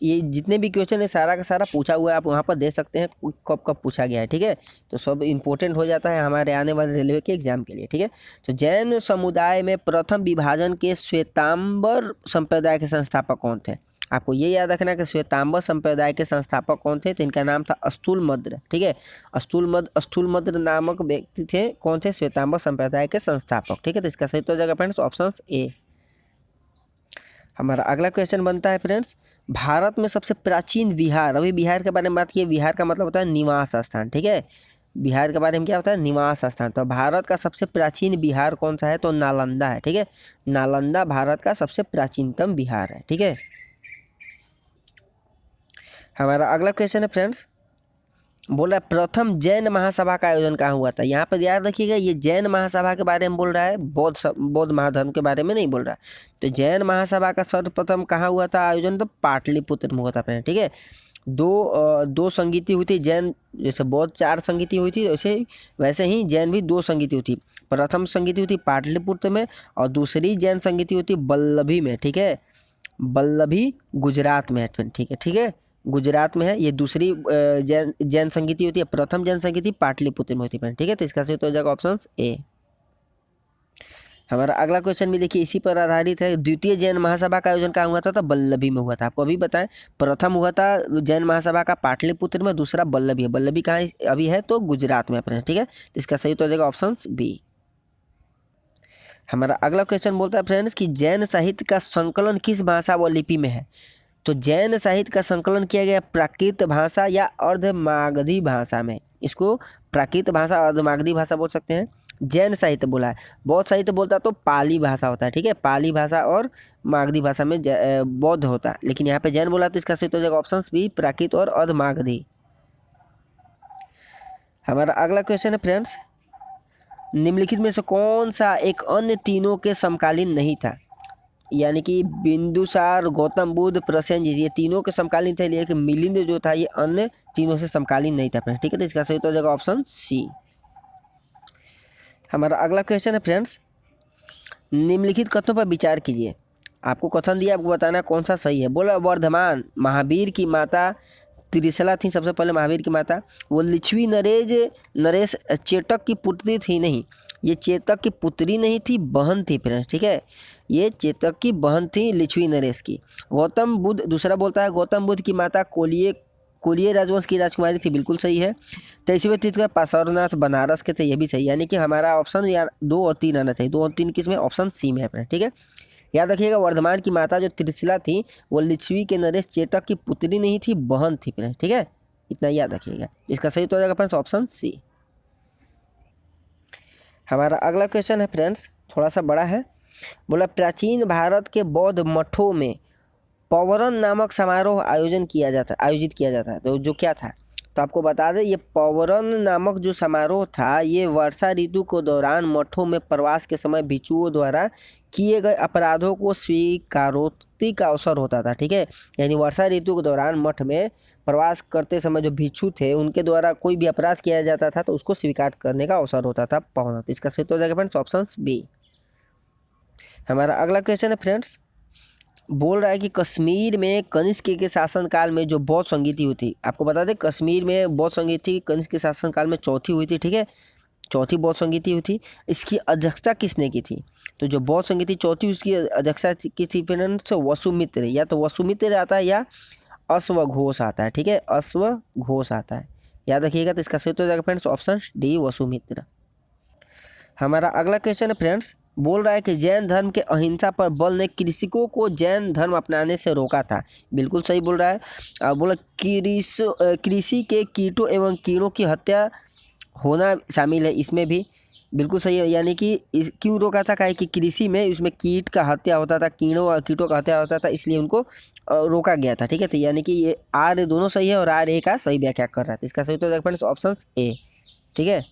ये जितने भी क्वेश्चन है सारा का सारा पूछा हुआ है, आप वहाँ पर देख सकते हैं कब कब पूछा गया है। ठीक है, तो सब इंपॉर्टेंट हो जाता है हमारे आने वाले रेलवे के एग्जाम के लिए। ठीक है, तो जैन समुदाय में प्रथम विभाजन के श्वेतांबर संप्रदाय के संस्थापक कौन थे? आपको ये याद रखना कि श्वेतांबर संप्रदाय के संस्थापक कौन थे, तो इनका नाम था स्थूलमद्र। ठीक है, स्थूलमद्र नामक व्यक्ति थे, कौन थे? श्वेतांबर संप्रदाय के संस्थापक। ठीक है, तो इसका सही तो हो जाएगा फ्रेंड्स ऑप्शन ए। हमारा अगला क्वेश्चन बनता है फ्रेंड्स, भारत में सबसे प्राचीन विहार, अभी बिहार के बारे में बात किए, विहार का मतलब होता है निवास स्थान। ठीक है, बिहार के बारे में क्या होता है? निवास स्थान। तो भारत का सबसे प्राचीन विहार कौन सा है? तो नालंदा है। ठीक है, नालंदा भारत का सबसे प्राचीनतम विहार है। ठीक है, हमारा अगला क्वेश्चन है फ्रेंड्स, बोल रहा है प्रथम जैन महासभा का आयोजन कहाँ हुआ था? यहाँ पर याद रखिएगा, ये जैन महासभा के बारे में बोल रहा है, बौद्ध महाधर्म के बारे में नहीं बोल रहा। तो जैन महासभा का सर्वप्रथम कहाँ हुआ था आयोजन? तो पाटलिपुत्र में हुआ था फ्रेंड। ठीक है, दो संगीति हुई थी जैन, जैसे बौद्ध 4 संगीति हुई थी वैसे ही जैन भी 2 संगीति हुई थी। प्रथम संगीति हुई थी पाटलिपुत्र में और दूसरी जैन संगीति हुई थी वल्लभी में। ठीक है, वल्लभी गुजरात में है। ठीक है, गुजरात में है। ये दूसरी जैन संगीति होती है, प्रथम जैन संगीति पाटलिपुत्र में होती है। ठीक है, तो इसका सही हो जाएगा ऑप्शन ए। हमारा अगला क्वेश्चन भी देखिए इसी पर आधारित है, द्वितीय जैन महासभा का आयोजन कहाँ हुआ था? तो वल्लभी में हुआ था। आपको अभी बताएं, प्रथम हुआ था जैन महासभा का पाटलिपुत्र में, दूसरा वल्लभी है। वल्लभी कहाँ अभी है? तो गुजरात में अपने। ठीक है, तो इसका सही हो जाएगा ऑप्शन बी। हमारा अगला क्वेश्चन बोलता है फ्रेंड्स कि जैन साहित्य का संकलन किस भाषा व लिपि में है? तो जैन साहित्य का संकलन किया गया प्राकृत भाषा या अर्धमागधी भाषा में। इसको प्राकृत भाषा, अर्धमागधी भाषा बोल सकते हैं। जैन साहित्य बोला है, बौद्ध साहित्य बोलता तो पाली भाषा होता है। ठीक है, पाली भाषा और मागधी भाषा में बौद्ध होता है, लेकिन यहाँ पे जैन बोला तो इसका सही हो जाएगा ऑप्शन बी, प्राकृत और अर्धमागधी। हमारा अगला क्वेश्चन है फ्रेंड्स, निम्नलिखित में से कौन सा एक अन्य तीनों के समकालीन नहीं था? यानी कि बिंदुसार, गौतम बुद्ध, प्रसेनजीत, ये तीनों के समकालीन थे, लेकिन मिलिंद जो था ये अन्य तीनों से समकालीन नहीं था फ्रेंड्स। ठीक है, तो इसका सही हो जाएगा ऑप्शन सी। हमारा अगला क्वेश्चन है फ्रेंड्स, निम्नलिखित कथनों पर विचार कीजिए। आपको कथन दिया, आपको बताना कौन सा सही है। बोला वर्धमान महावीर की माता त्रिशला थी, सबसे पहले महावीर की माता। वो लिच्छवी नरेश चेतक की पुत्री थी, नहीं, ये चेतक की पुत्री नहीं थी, बहन थी फ्रेंड्स। ठीक है, ये चेतक की बहन थी लिच्छवी नरेश की। गौतम बुद्ध, दूसरा बोलता है गौतम बुद्ध की माता कोलिय राजवंश की राजकुमारी थी, बिल्कुल सही है। 23वें तीर्थंकर पार्श्वनाथ बनारस के थे, ये भी सही। यानी कि हमारा ऑप्शन या 2 और 3 आना चाहिए। 2 और 3 किस में? ऑप्शन सी में है फ्रेंड। ठीक है, याद रखिएगा वर्धमान की माता जो त्रिशिला थी वो लिच्छवी के नरेश चेतक की पुत्री नहीं थी, बहन थी फ्रेंड। ठीक है, इतना याद रखिएगा। इसका सही तो हो जाएगा फ्रेंड्स ऑप्शन सी। हमारा अगला क्वेश्चन है फ्रेंड्स, थोड़ा सा बड़ा है। बोला प्राचीन भारत के बौद्ध मठों में पौवरन नामक समारोह आयोजित किया जाता है, तो जो क्या था? तो आपको बता दें, ये पौवरन नामक जो समारोह था ये वर्षा ऋतु के दौरान मठों में प्रवास के समय भिक्षुओं द्वारा किए गए अपराधों को स्वीकारोक्ति का अवसर होता था। ठीक है, यानी वर्षा ऋतु के दौरान मठ में प्रवास करते समय जो भिक्षु थे उनके द्वारा कोई भी अपराध किया जाता था तो उसको स्वीकार करने का अवसर होता था पौवरन। इसका सही हो जाएगा फ्रेंड्स ऑप्शन बी। हमारा अगला क्वेश्चन है फ्रेंड्स, बोल रहा है कि कश्मीर में कनिष्क के शासनकाल में जो बौद्ध संगीति हुई थी, आपको बता दें कश्मीर में बौद्ध संगीति कनिष्क के शासनकाल में चौथी हुई थी। ठीक है, चौथी बौद्ध संगीति हुई थी। इसकी अध्यक्षता किसने की थी? तो जो बौद्ध संगीति चौथी उसकी अध्यक्षता की थी फ्रेंड्स वसुमित्र, या तो वसुमित्र आता है या अश्वघोष आता है। ठीक है, अश्वघोष आता है, याद रखिएगा। तो इसका सही हो जाएगा फ्रेंड्स ऑप्शन डी, वसुमित्र। हमारा अगला क्वेश्चन है फ्रेंड्स, बोल रहा है कि जैन धर्म के अहिंसा पर बल ने कृषकों को जैन धर्म अपनाने से रोका था, बिल्कुल सही बोल रहा है। बोला कृषि के कीटों एवं कीड़ों की हत्या होना शामिल है इसमें भी, बिल्कुल सही है। यानी कि क्यों रोका था? काहे कि कृषि में उसमें कीट का हत्या होता था, कीटों का हत्या होता था, इसलिए उनको रोका गया था। ठीक है, तो यानी कि ये आर दोनों सही है और आर ए का सही व्याख्या कर रहा है। इसका सही तो फ्रेंड्स ऑप्शन ए। ठीक है,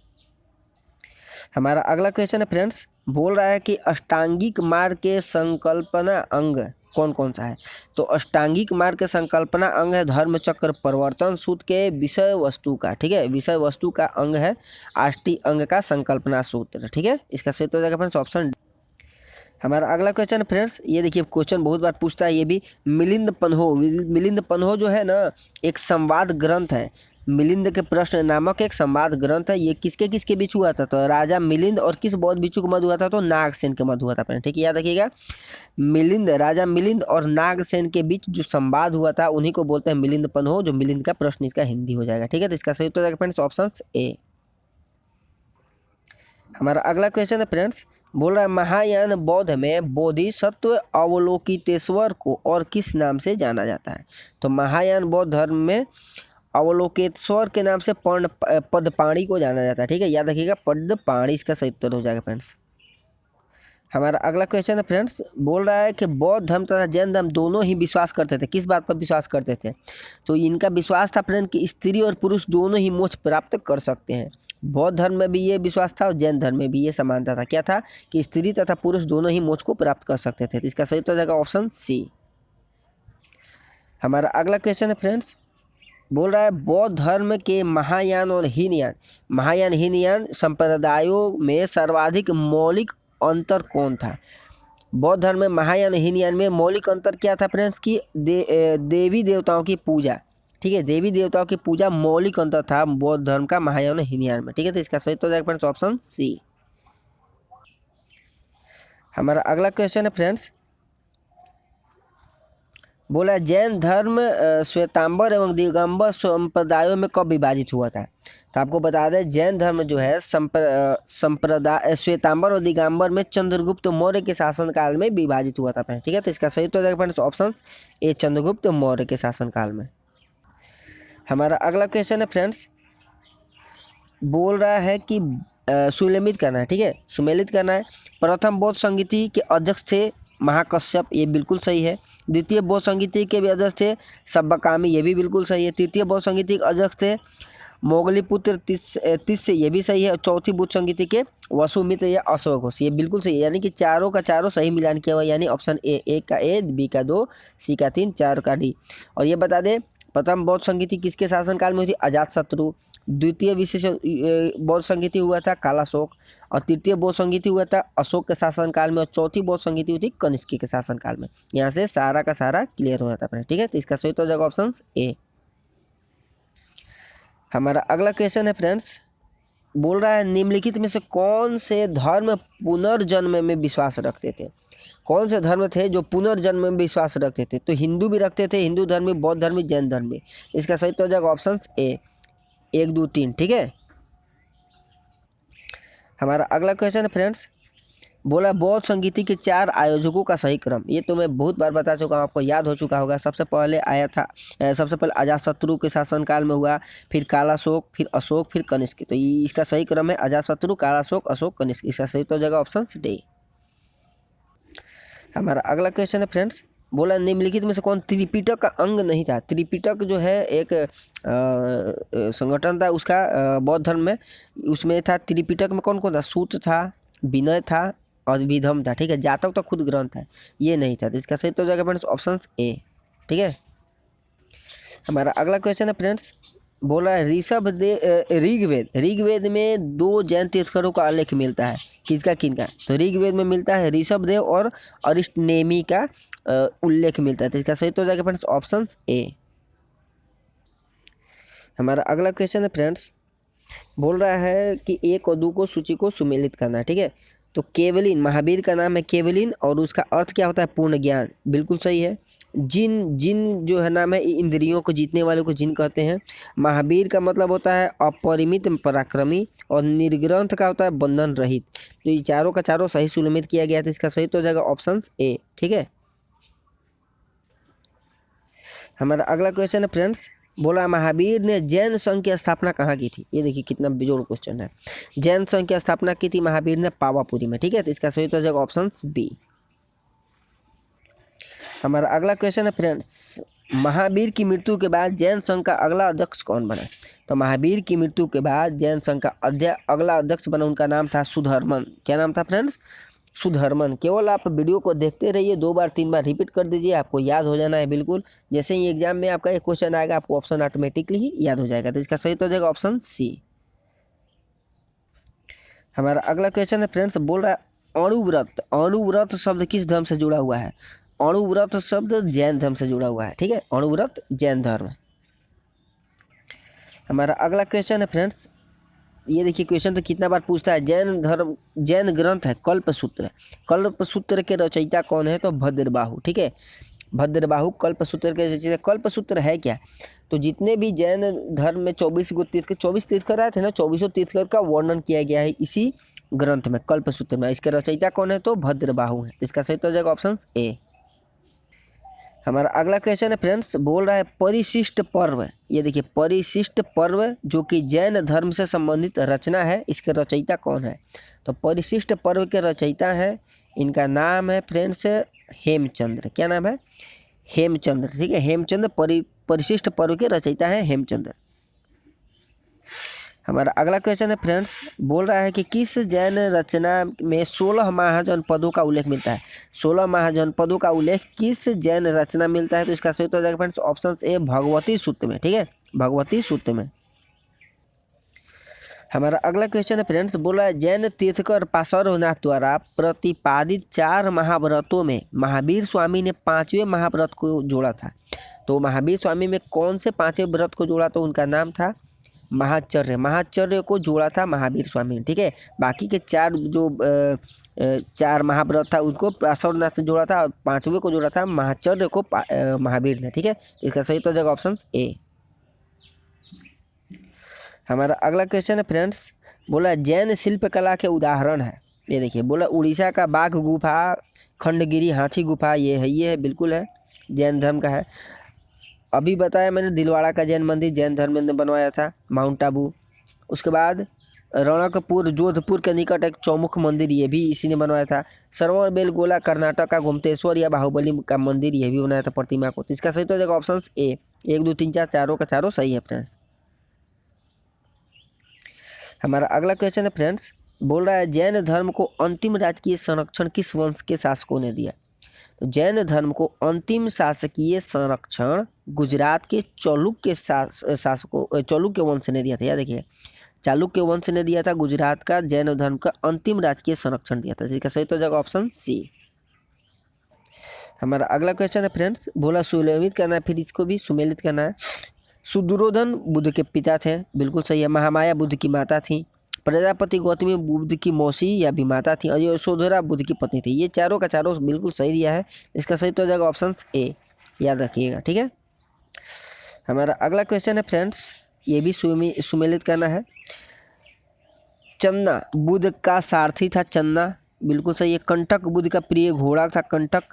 हमारा अगला क्वेश्चन है फ्रेंड्स, बोल रहा है कि अष्टांगिक मार्ग के संकल्पना अंग कौन कौन सा है। तो अष्टांगिक मार्ग के संकल्पना अंग है धर्म चक्र प्रवर्तन सूत्र के विषय वस्तु का, ठीक है, विषय वस्तु का अंग है आष्टी अंग का संकल्पना सूत्र, ठीक है। इसका सही हो जाएगा फ्रेंड्स ऑप्शन। हमारा अगला क्वेश्चन फ्रेंड्स, ये देखिए क्वेश्चन बहुत बार पूछता है ये भी, मिलिंद पन्हो। मिलिंद पन्हो जो है ना एक संवाद ग्रंथ है, मिलिंद के प्रश्न नामक एक संवाद ग्रंथ है। ये किसके किसके बीच हुआ था, तो राजा मिलिंद और किस बौद्ध भिक्षु के मध्य हुआ था, तो नागसेन के मध्य हुआ था फ्रेंड, ठीक है, याद रखिएगा। मिलिंद, राजा मिलिंद और नागसेन के बीच जो संवाद हुआ था उन्हीं को बोलते हैं मिलिंद पन्हो, जो मिलिंद का प्रश्न इसका हिंदी हो जाएगा, ठीक है। तो इसका सही उत्तर हो जाएगा फ्रेंड्स ऑप्शन ए। हमारा अगला क्वेश्चन है फ्रेंड्स, बोल रहा है महायान बौद्ध में बोधिसत्व अवलोकितेश्वर को और किस नाम से जाना जाता है। तो महायान बौद्ध धर्म में अवलोकितेश्वर के नाम से पद्मपाणि को जाना जाता है, ठीक है, याद रखिएगा पद्मपाणि इसका सही उत्तर हो जाएगा फ्रेंड्स। हमारा अगला क्वेश्चन है फ्रेंड्स, बोल रहा है कि बौद्ध धर्म तथा जैन धर्म दोनों ही विश्वास करते थे, किस बात पर विश्वास करते थे, तो इनका विश्वास था फ्रेंड कि स्त्री और पुरुष दोनों ही मोक्ष प्राप्त कर सकते हैं। बौद्ध धर्म में भी ये विश्वास था और जैन धर्म में भी ये समानता था, क्या था कि स्त्री तथा पुरुष दोनों ही मोक्ष को प्राप्त कर सकते थे। तो इसका सही उत्तर हो जाएगा ऑप्शन सी। हमारा अगला क्वेश्चन है फ्रेंड्स, बोल रहा है बौद्ध धर्म के महायान और हीनयान संप्रदायों में सर्वाधिक मौलिक अंतर कौन था। बौद्ध धर्म में महायान हीनयान में मौलिक अंतर क्या था फ्रेंड्स की देवी देवताओं की पूजा, ठीक है, देवी देवताओं की पूजा मौलिक अंतर था बौद्ध धर्म का महायान हीनयान में, ठीक है। तो इसका सही उत्तर हो जाएगा फ्रेंड्स ऑप्शन सी। हमारा अगला क्वेश्चन है फ्रेंड्स, बोला जैन धर्म श्वेतांबर एवं दिगंबर संप्रदायों में कब विभाजित हुआ था। तो आपको बता दें जैन धर्म जो है संप्रदाय श्वेतांबर और दिगंबर में चंद्रगुप्त मौर्य के शासनकाल में विभाजित हुआ था, ठीक है। तो इसका सही उत्तर हो जाएगा friends option A Chandragupta Maurya के शासनकाल में। हमारा अगला क्वेश्चन है फ्रेंड्स, बोल रहा है कि सुमेलित करना है, ठीक है, सुमेलित करना है। प्रथम बौद्ध संगीति के अध्यक्ष थे महाकश्यप, ये बिल्कुल सही है। द्वितीय बौद्ध संगीति के भी अध्यक्ष थे सब्बकामी, ये भी बिल्कुल सही है। तृतीय बौद्ध संगीति के अध्यक्ष थे मोगलीपुत्र तिस्य, ये भी सही है। और चौथी बौद्ध संगीति के वसुमित्र या अशोक घोष, ये बिल्कुल सही है। यानी कि चारों का चारों सही मिलान किया हुआ, यानी ऑप्शन ए, एक का ए, बी का 2, सी का 3, 4 का डी। और ये बता दें प्रथम बौद्ध संगीति किसके शासनकाल में हुई थी, अजातशत्रु। द्वितीय विशेष बौद्ध संगीति हुआ था कालाशोक, और तृतीय बौद्ध संगीति हुआ था अशोक के शासनकाल में, और चौथी बौद्ध संगीति हुई थी कनिष्क के शासनकाल में। यहाँ से सारा का सारा क्लियर हो जाता है, ठीक है। तो इसका सही हो जाएगा ऑप्शन ए। हमारा अगला क्वेश्चन है फ्रेंड्स, बोल रहा है निम्नलिखित में से कौन से धर्म पुनर्जन्म में विश्वास रखते थे। कौन से धर्म थे जो पुनर्जन्म में विश्वास रखते थे, तो हिंदू भी रखते थे, हिंदू धर्म में, बौद्ध धर्म में, जैन धर्म में। इसका सही हो जाएगा ऑप्शन ए 1, 2, 3, ठीक है। हमारा अगला क्वेश्चन है फ्रेंड्स, बोला बौद्ध संगीति के 4 आयोजकों का सही क्रम। ये तो मैं बहुत बार बता चुका हूँ, आपको याद हो चुका होगा। सबसे पहले आया था सबसे पहले अजातशत्रु के शासनकाल में हुआ, फिर कालाशोक, फिर अशोक, फिर कनिष्क। तो इसका सही क्रम है अजातशत्रु, कालाशोक, अशोक, कनिष्क। इसका सही हो जाएगा ऑप्शन डी। हमारा अगला क्वेश्चन है फ्रेंड्स, बोला निम्नलिखित में से कौन त्रिपिटक का अंग नहीं था। त्रिपिटक जो है एक संगठन था उसका बौद्ध धर्म में, उसमें था त्रिपिटक में कौन कौन था, सूत्र था, विनय था और विधम था, ठीक है। जातक तो खुद ग्रंथ है, ये नहीं था। तो इसका सही तो हो जाएगा फ्रेंड्स ऑप्शन ए, ठीक है। हमारा अगला क्वेश्चन है फ्रेंड्स, बोला ऋग्वेद में 2 जैन तीर्थंकरों का उल्लेख मिलता है, किसका किनका। तो ऋग्वेद में मिलता है ऋषभदेव और अरिष्टनेमी का उल्लेख मिलता है। तो इसका सही तो हो जाएगा फ्रेंड्स ऑप्शन ए। हमारा अगला क्वेश्चन है फ्रेंड्स, बोल रहा है कि 1 और 2 को सूची को सुमेलित करना है, ठीक है। तो केवलिन, महावीर का नाम है केवलिन और उसका अर्थ क्या होता है, पूर्ण ज्ञान, बिल्कुल सही है। जिन जो है नाम है इंद्रियों को जीतने वाले को जिन कहते हैं। महावीर का मतलब होता है अपरिमित पराक्रमी, और निर्ग्रंथ का होता है बंधन रहित। तो ये चारों का चारों सही सुमेलित किया गया था। इसका सही तो हो जाएगा ऑप्शन ए, ठीक है। हमारा अगला क्वेश्चन है फ्रेंड्स, बोला महावीर ने जैन संघ की स्थापना कहाँ की थी। ये देखिए कितना बेजोड़ क्वेश्चन है। जैन संघ की स्थापना की थी महावीर ने पावापुरी में, ठीक है। तो इसका सही तो हो जाएगा ऑप्शन बी। हमारा अगला क्वेश्चन है फ्रेंड्स, महावीर की मृत्यु के बाद जैन संघ का अगला अध्यक्ष कौन बना। तो महावीर की मृत्यु के बाद जैन संघ का अगला अध्यक्ष बना, उनका नाम था सुधर्मन। क्या नाम था फ्रेंड्स? सुधर्मन। केवल आप वीडियो को देखते रहिए, 2 बार 3 बार रिपीट कर दीजिए, आपको याद हो जाना है बिल्कुल। जैसे ही एग्जाम में आपका एक क्वेश्चन आएगा आपको ऑप्शन ऑटोमेटिकली ही याद हो जाएगा। तो इसका सही तो हो जाएगा ऑप्शन सी। हमारा अगला क्वेश्चन है फ्रेंड्स, बोल रहा है अणुव्रत। अणुव्रत शब्द किस धर्म से जुड़ा हुआ है? अणुव्रत शब्द जैन धर्म से जुड़ा हुआ है। ठीक है, अणुव्रत जैन धर्म। हमारा अगला क्वेश्चन है फ्रेंड्स, ये देखिए क्वेश्चन तो कितना बार पूछता है। जैन ग्रंथ है कल्पसूत्र। कल्पसूत्र के रचयिता कौन है? तो भद्रबाहु। ठीक है, भद्रबाहु कल्पसूत्र के रचयिता। कल्पसूत्र है क्या? तो जितने भी जैन धर्म में 24 तीर्थकर आए थे ना, 24 तीर्थकर का वर्णन किया गया है इसी ग्रंथ में, कल्पसूत्र में। इसके रचयिता कौन है? तो भद्रबाहु है। इसका सही हो जाएगा ऑप्शन ए। हमारा अगला क्वेश्चन है फ्रेंड्स, बोल रहा है परिशिष्ट पर्व। ये देखिए परिशिष्ट पर्व जो कि जैन धर्म से संबंधित रचना है, इसके रचयिता कौन है? तो परिशिष्ट पर्व के रचयिता है, इनका नाम है फ्रेंड्स हेमचंद्र। क्या नाम है? हेमचंद्र। ठीक है, हेमचंद्र परिशिष्ट पर्व के रचयिता है हेमचंद्र। हमारा अगला क्वेश्चन है फ्रेंड्स, बोल रहा है कि किस जैन रचना में 16 महाजनपदों का उल्लेख मिलता है? 16 महाजनपदों का उल्लेख किस जैन रचना मिलता है? तो इसका सही हो जाएगा फ्रेंड्स ऑप्शन ए भगवती सूत्र में। ठीक है, भगवती सूत्र में। हमारा अगला क्वेश्चन है फ्रेंड्स, बोला है जैन तीर्थकर पार्श्वनाथ द्वारा प्रतिपादित 4 महाव्रतों में महावीर स्वामी ने 5वें महाव्रत को जोड़ा था। तो महावीर स्वामी में कौन से 5वें व्रत को जोड़ा? तो उनका नाम था महाचर्य। महाचर्य को जोड़ा था महावीर स्वामी ने। ठीक है, बाकी के 4 महाव्रत था उनको पार्श्वनाथ से जोड़ा था, और 5वें को जोड़ा था महाचर्य को महावीर ने। ठीक है, इसका सही तो जगह ऑप्शन ए। हमारा अगला क्वेश्चन है फ्रेंड्स, बोला जैन शिल्पकला के उदाहरण है। ये देखिए बोला उड़ीसा का बाघ गुफा, खंडगिरी हाथी गुफा, ये है बिल्कुल है, जैन धर्म का है। अभी बताया मैंने दिलवाड़ा का जैन मंदिर जैन धर्म ने बनवाया था, माउंट आबू। उसके बाद रणकपुर जोधपुर के निकट एक चौमुख मंदिर, ये भी इसी ने बनवाया था। सरवण बेलगोला कर्नाटक का गोमतेश्वर या बाहुबली का मंदिर, ये भी बनाया था प्रतिमा को। तो इसका सही तो हो जाएगा ऑप्शन ए। 1 2 3 4 चारों का चारों सही है फ्रेंड्स। हमारा अगला क्वेश्चन है फ्रेंड्स, बोल रहा है जैन धर्म को अंतिम राजकीय संरक्षण किस वंश के शासकों ने दिया? तो जैन धर्म को अंतिम शासकीय संरक्षण गुजरात के चालुक्य वंश ने दिया था। याद देखिए, चालुक्य वंश ने दिया था गुजरात का जैन धर्म का अंतिम राजकीय संरक्षण दिया था। इसका सही तो हो जाएगा ऑप्शन सी। हमारा अगला क्वेश्चन है फ्रेंड्स, बोला सुमेलित करना है, फिर इसको भी सुमेलित करना है। सुदुरोधन बुद्ध के पिता थे, बिल्कुल सही है। महामाया बुद्ध की माता थी। प्रजापति गौतमी बुद्ध की मौसी या भी माता थी, और यशोधरा बुद्ध की पत्नी थी। ये चारों का चारों बिल्कुल सही दिया है। इसका सही तो हो जाएगा ऑप्शन ए, याद रखिएगा। ठीक है, हमारा अगला क्वेश्चन है फ्रेंड्स, ये भी सुमेलित करना है। चन्ना बुद्ध का सारथी था, चन्ना बिल्कुल सही है। कंटक बुद्ध का प्रिय घोड़ा था, कंटक।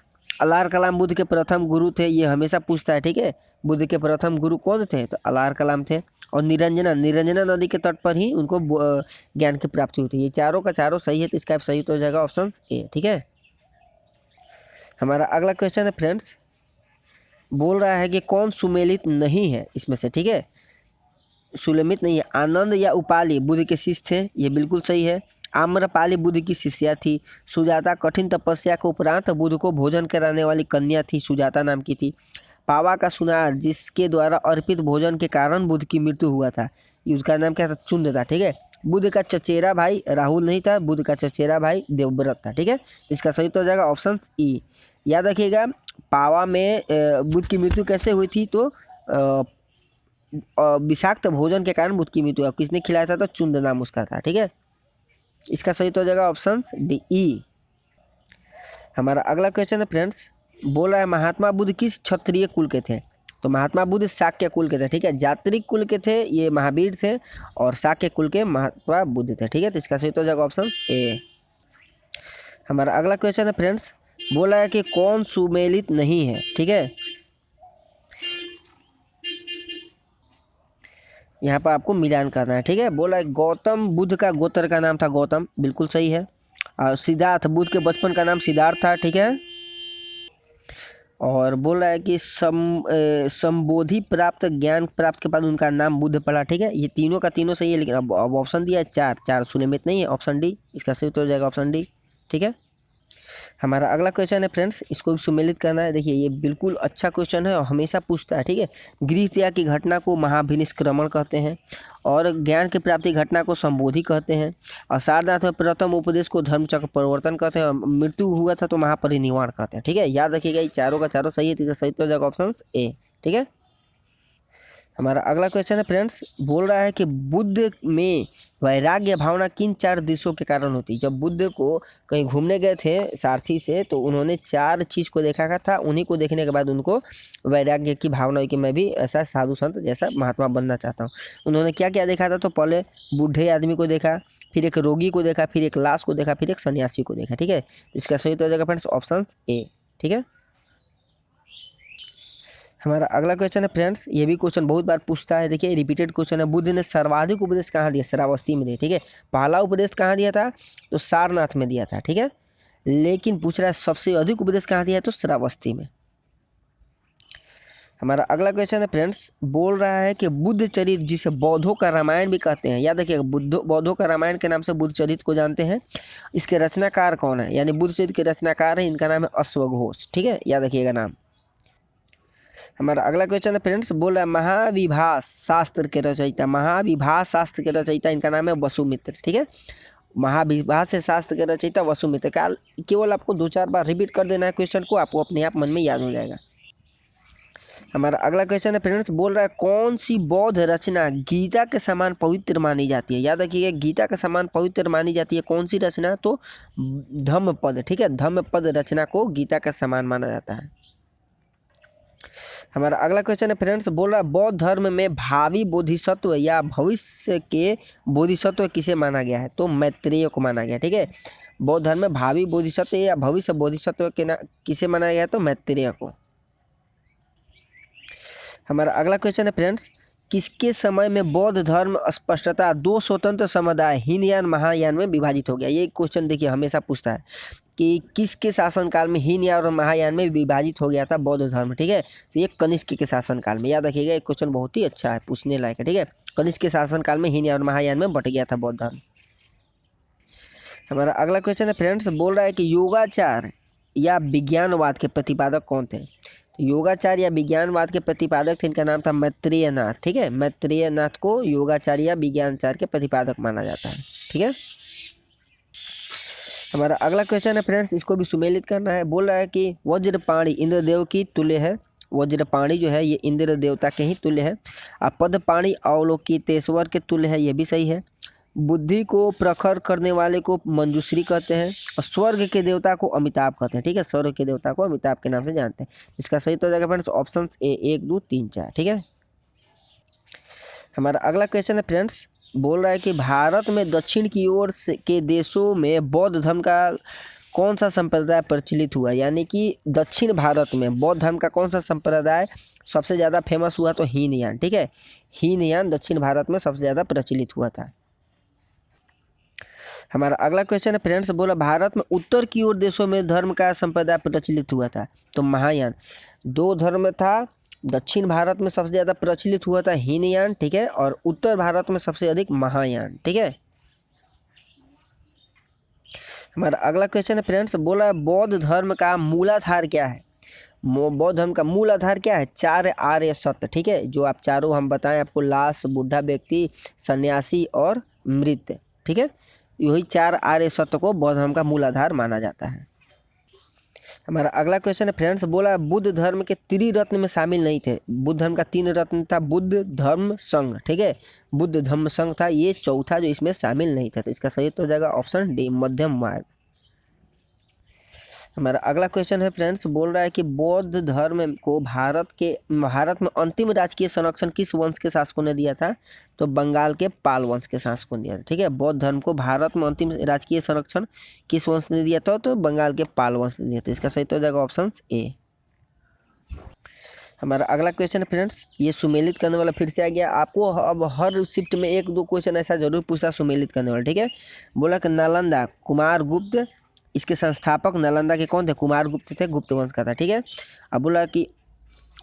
अलार कलाम बुद्ध के प्रथम गुरु थे, ये हमेशा पूछता है। ठीक है, बुद्ध के प्रथम गुरु कौन थे? तो अलार कलाम थे। और निरंजना नदी के तट पर ही उनको ज्ञान की प्राप्ति हुई थी। ये चारों का चारों सही है, तो इसका सही तो हो जाएगा ऑप्शन ए। ठीक है, हमारा अगला क्वेश्चन है फ्रेंड्स, बोल रहा है कि कौन सुमेलित नहीं है इसमें से? ठीक है, सुमेलित नहीं है। आनंद या उपाली बुद्ध के शिष्य थे, ये बिल्कुल सही है। आम्रपाली बुद्ध की शिष्या थी। सुजाता कठिन तपस्या के उपरांत बुद्ध को भोजन कराने वाली कन्या थी, सुजाता नाम की थी। पावा का सुनार जिसके द्वारा अर्पित भोजन के कारण बुद्ध की मृत्यु हुआ था, उसका नाम क्या था? चुंद था। ठीक है, बुद्ध का चचेरा भाई राहुल नहीं था, बुद्ध का चचेरा भाई देवव्रत था। ठीक है, इसका सही तो हो जाएगा ऑप्शन ई। याद रखिएगा, पावा में बुद्ध की मृत्यु कैसे हुई थी? तो विषाक्त भोजन के कारण बुद्ध की मृत्यु हुआ। किसने खिलाया था? तो चुंद नाम उसका था। ठीक है, इसका सही तो हो जाएगा ऑप्शन डी ई। हमारा अगला क्वेश्चन है फ्रेंड्स, बोल रहा है महात्मा बुद्ध किस क्षत्रिय कुल के थे? तो महात्मा बुद्ध शाक्य कुल के थे। ठीक है, जात्रिक कुल के थे ये महावीर थे, और शाक्य कुल के महात्मा बुद्ध थे। ठीक है, तो इसका सही तो हो जाएगा ऑप्शन ए। हमारा अगला क्वेश्चन है फ्रेंड्स, बोला है कि कौन सुमेलित नहीं है? ठीक है, यहाँ पर आपको मिलान करना है। ठीक है, बोला है गौतम बुद्ध का गोत्र का नाम था गौतम, बिल्कुल सही है। और सिद्धार्थ बुद्ध के बचपन का नाम सिद्धार्थ था। ठीक है, और बोल रहा है कि संबोधि प्राप्त ज्ञान प्राप्त के बाद उनका नाम बुद्ध पड़ा। ठीक है, ये तीनों का तीनों सही है, लेकिन अब ऑप्शन दिया है चार, चार सुनिश्चित नहीं है, ऑप्शन डी इसका सही उत्तर हो जाएगा, ऑप्शन डी। ठीक है, हमारा अगला क्वेश्चन है फ्रेंड्स, इसको भी सुमेलित करना है। देखिए ये बिल्कुल अच्छा क्वेश्चन है और हमेशा पूछता है। ठीक है, गृह त्याग की घटना को महाभिनिष्क्रमण कहते हैं, और ज्ञान की प्राप्ति घटना को संबोधि कहते हैं, और सारनाथ में प्रथम उपदेश को धर्मचक्र परिवर्तन कहते हैं, और मृत्यु हुआ था तो महापरिनिर्वाण कहते हैं। ठीक है, याद रखिएगा ये चारों का चारों सही है, तो सही हो जाएगा ऑप्शन ए। ठीक है, हमारा अगला क्वेश्चन है फ्रेंड्स, बोल रहा है कि बुद्ध में वैराग्य भावना किन चार दृश्यों के कारण होती है। जब बुद्ध को कहीं घूमने गए थे सारथी से, तो उन्होंने चार चीज़ को देखा था, उन्हीं को देखने के बाद उनको वैराग्य की भावना हुई कि मैं भी ऐसा साधु संत जैसा महात्मा बनना चाहता हूँ। उन्होंने क्या क्या देखा था, तो पहले बूढ़े आदमी को देखा, फिर एक रोगी को देखा, फिर एक लाश को देखा, फिर एक सन्यासी को देखा। ठीक है, इसका सही हो जाएगा फ्रेंड्स ऑप्शन ए। ठीक है, हमारा अगला क्वेश्चन है फ्रेंड्स, ये भी क्वेश्चन बहुत बार पूछता है। देखिए रिपीटेड क्वेश्चन है, बुद्ध ने सर्वाधिक उपदेश कहाँ दिया, श्रावस्ती में दिया। ठीक है, पहला उपदेश कहाँ दिया था, तो सारनाथ में दिया था। ठीक है, लेकिन पूछ रहा है सबसे अधिक उपदेश कहाँ दिया है, तो श्रावस्ती में। हमारा अगला क्वेश्चन है फ्रेंड्स, बोल रहा है कि बुद्ध चरित्र जिसे बौद्धों का रामायण भी कहते हैं, याद रखिएगा बौद्धों का रामायण के नाम से बुद्ध चरित्र को जानते हैं, इसके रचनाकार कौन है, यानी बुद्ध चरित्र के रचनाकार है, इनका नाम है अश्वघोष। ठीक है, याद रखिएगा नाम। हमारा अगला क्वेश्चन है फ्रेंड्स, बोल रहा है महाविभास शास्त्र के रचयिता, महाविभास शास्त्र के रचयिता इनका नाम है वसुमित्र। ठीक है, महाविभास से शास्त्र के रचयिता वसुमित्र का केवल आपको दो चार बार रिपीट कर देना है क्वेश्चन को, आपको अपने आप मन में याद हो जाएगा। हमारा अगला क्वेश्चन है फ्रेंड्स, बोल रहा है कौन सी बौद्ध रचना गीता के समान पवित्र मानी जाती है। याद रखिएगा गीता के समान पवित्र मानी जाती है कौन सी रचना, तो धम्मपद। ठीक है, धम्मपद रचना को गीता का समान माना जाता है। हमारा अगला क्वेश्चन है फ्रेंड्स, बोल रहा है बौद्ध धर्म में भावी बोधिसत्व या भविष्य के बोधिसत्व किसे माना गया है, तो मैत्रेय को माना गया। ठीक है, बौद्ध धर्म में भावी बोधिसत्व या भविष्य बोधिसत्व के किसे माना गया है, तो मैत्रेय को। हमारा अगला क्वेश्चन है फ्रेंड्स, किसके समय में बौद्ध धर्म स्पष्टता दो स्वतंत्र समुदाय हीनयान महायान में विभाजित हो गया। ये क्वेश्चन देखिए हमेशा पूछता है कि किसके शासनकाल में हीनयान और महायान में विभाजित हो गया था बौद्ध धर्म। ठीक है, तो ये कनिष्क के शासनकाल में। याद रखिएगा ये क्वेश्चन बहुत ही अच्छा है, पूछने लायक है। ठीक है, कनिष्क के शासनकाल में हीनयान और महायान में बट गया था बौद्ध धर्म। हमारा अगला क्वेश्चन है फ्रेंड्स, बोल रहा है कि योगाचार या विज्ञानवाद के प्रतिपादक कौन थे। योगाचार या विज्ञानवाद के प्रतिपादक थे, इनका नाम था मैत्रेय नाथ। ठीक है, मैत्रेय नाथ को योगाचार या विज्ञानचार के प्रतिपादक माना जाता है। ठीक है, हमारा अगला क्वेश्चन है फ्रेंड्स, इसको भी सुमेलित करना है। बोल रहा है कि वज्रपाणी इंद्रदेव की तुल्य है। वज्रपाणी जो है ये इंद्र देवता के ही तुल्य है। और पदपाणी अवलोकितेश्वर के तुल्य है, ये भी सही है। बुद्धि को प्रखर करने वाले को मंजूश्री कहते हैं, और स्वर्ग के देवता को अमिताभ कहते हैं। ठीक है, स्वर्ग के देवता को अमिताभ के नाम से जानते हैं। इसका सही तो हो जाएगा फ्रेंड्स ऑप्शन ए 1 2 3 4। ठीक है, हमारा अगला क्वेश्चन है फ्रेंड्स, बोल रहा है कि भारत में दक्षिण की ओर के देशों में बौद्ध धर्म का कौन सा संप्रदाय प्रचलित हुआ, यानी कि दक्षिण भारत में बौद्ध धर्म का कौन सा संप्रदाय सबसे ज़्यादा फेमस हुआ, तो हीनयान। ठीक है, हीनयान दक्षिण भारत में सबसे ज़्यादा प्रचलित हुआ था। हमारा अगला क्वेश्चन है फ्रेंड्स, बोला भारत में उत्तर की ओर देशों में धर्म का संप्रदाय प्रचलित हुआ था, तो महायान। दो धर्म था, दक्षिण भारत में सबसे ज़्यादा प्रचलित हुआ था हीनयान। ठीक है, और उत्तर भारत में सबसे अधिक महायान। ठीक है, हमारा अगला क्वेश्चन है फ्रेंड्स, बोला बौद्ध धर्म का मूलाधार क्या है। बौद्ध धर्म का मूल आधार क्या है, चार आर्य सत्य। ठीक है, जो आप चारों हम बताएं आपको, लाश, बूढ़ा व्यक्ति, सन्यासी और मृत। ठीक है, यही चार आर्य सत्य को बौद्ध धर्म का मूल आधार माना जाता है। हमारा अगला क्वेश्चन है फ्रेंड्स, बोला बुद्ध धर्म के त्रिरत्न में शामिल नहीं थे। बुद्ध धर्म का 3 रत्न था, बुद्ध धर्म संघ। ठीक है, बुद्ध धर्म संघ था, ये चौथा जो इसमें शामिल नहीं था। तो इसका सही तो हो जाएगा ऑप्शन डी, मध्यम मार्ग। हमारा अगला क्वेश्चन है फ्रेंड्स, बोल रहा है कि बौद्ध धर्म को भारत में अंतिम राजकीय संरक्षण किस वंश के शासकों ने दिया था, तो बंगाल के पाल वंश के शासकों ने दिया था। ठीक है, बौद्ध धर्म को भारत में अंतिम राजकीय संरक्षण किस वंश ने दिया था, तो बंगाल के पाल वंश ने दिया था। इसका सही तो हो जाएगा ऑप्शन ए। हमारा अगला क्वेश्चन है फ्रेंड्स, ये सुमेलित करने वाला फिर से आ गया। आपको अब हर शिफ्ट में 1-2 क्वेश्चन ऐसा जरूर पूछता सुमेलित करने वाला। ठीक है, बोला कि नालंदा कुमार गुप्त इसके संस्थापक नालंदा के कौन थे? कुमार गुप्त थे, गुप्त वंश का था। ठीक है। अब बोला कि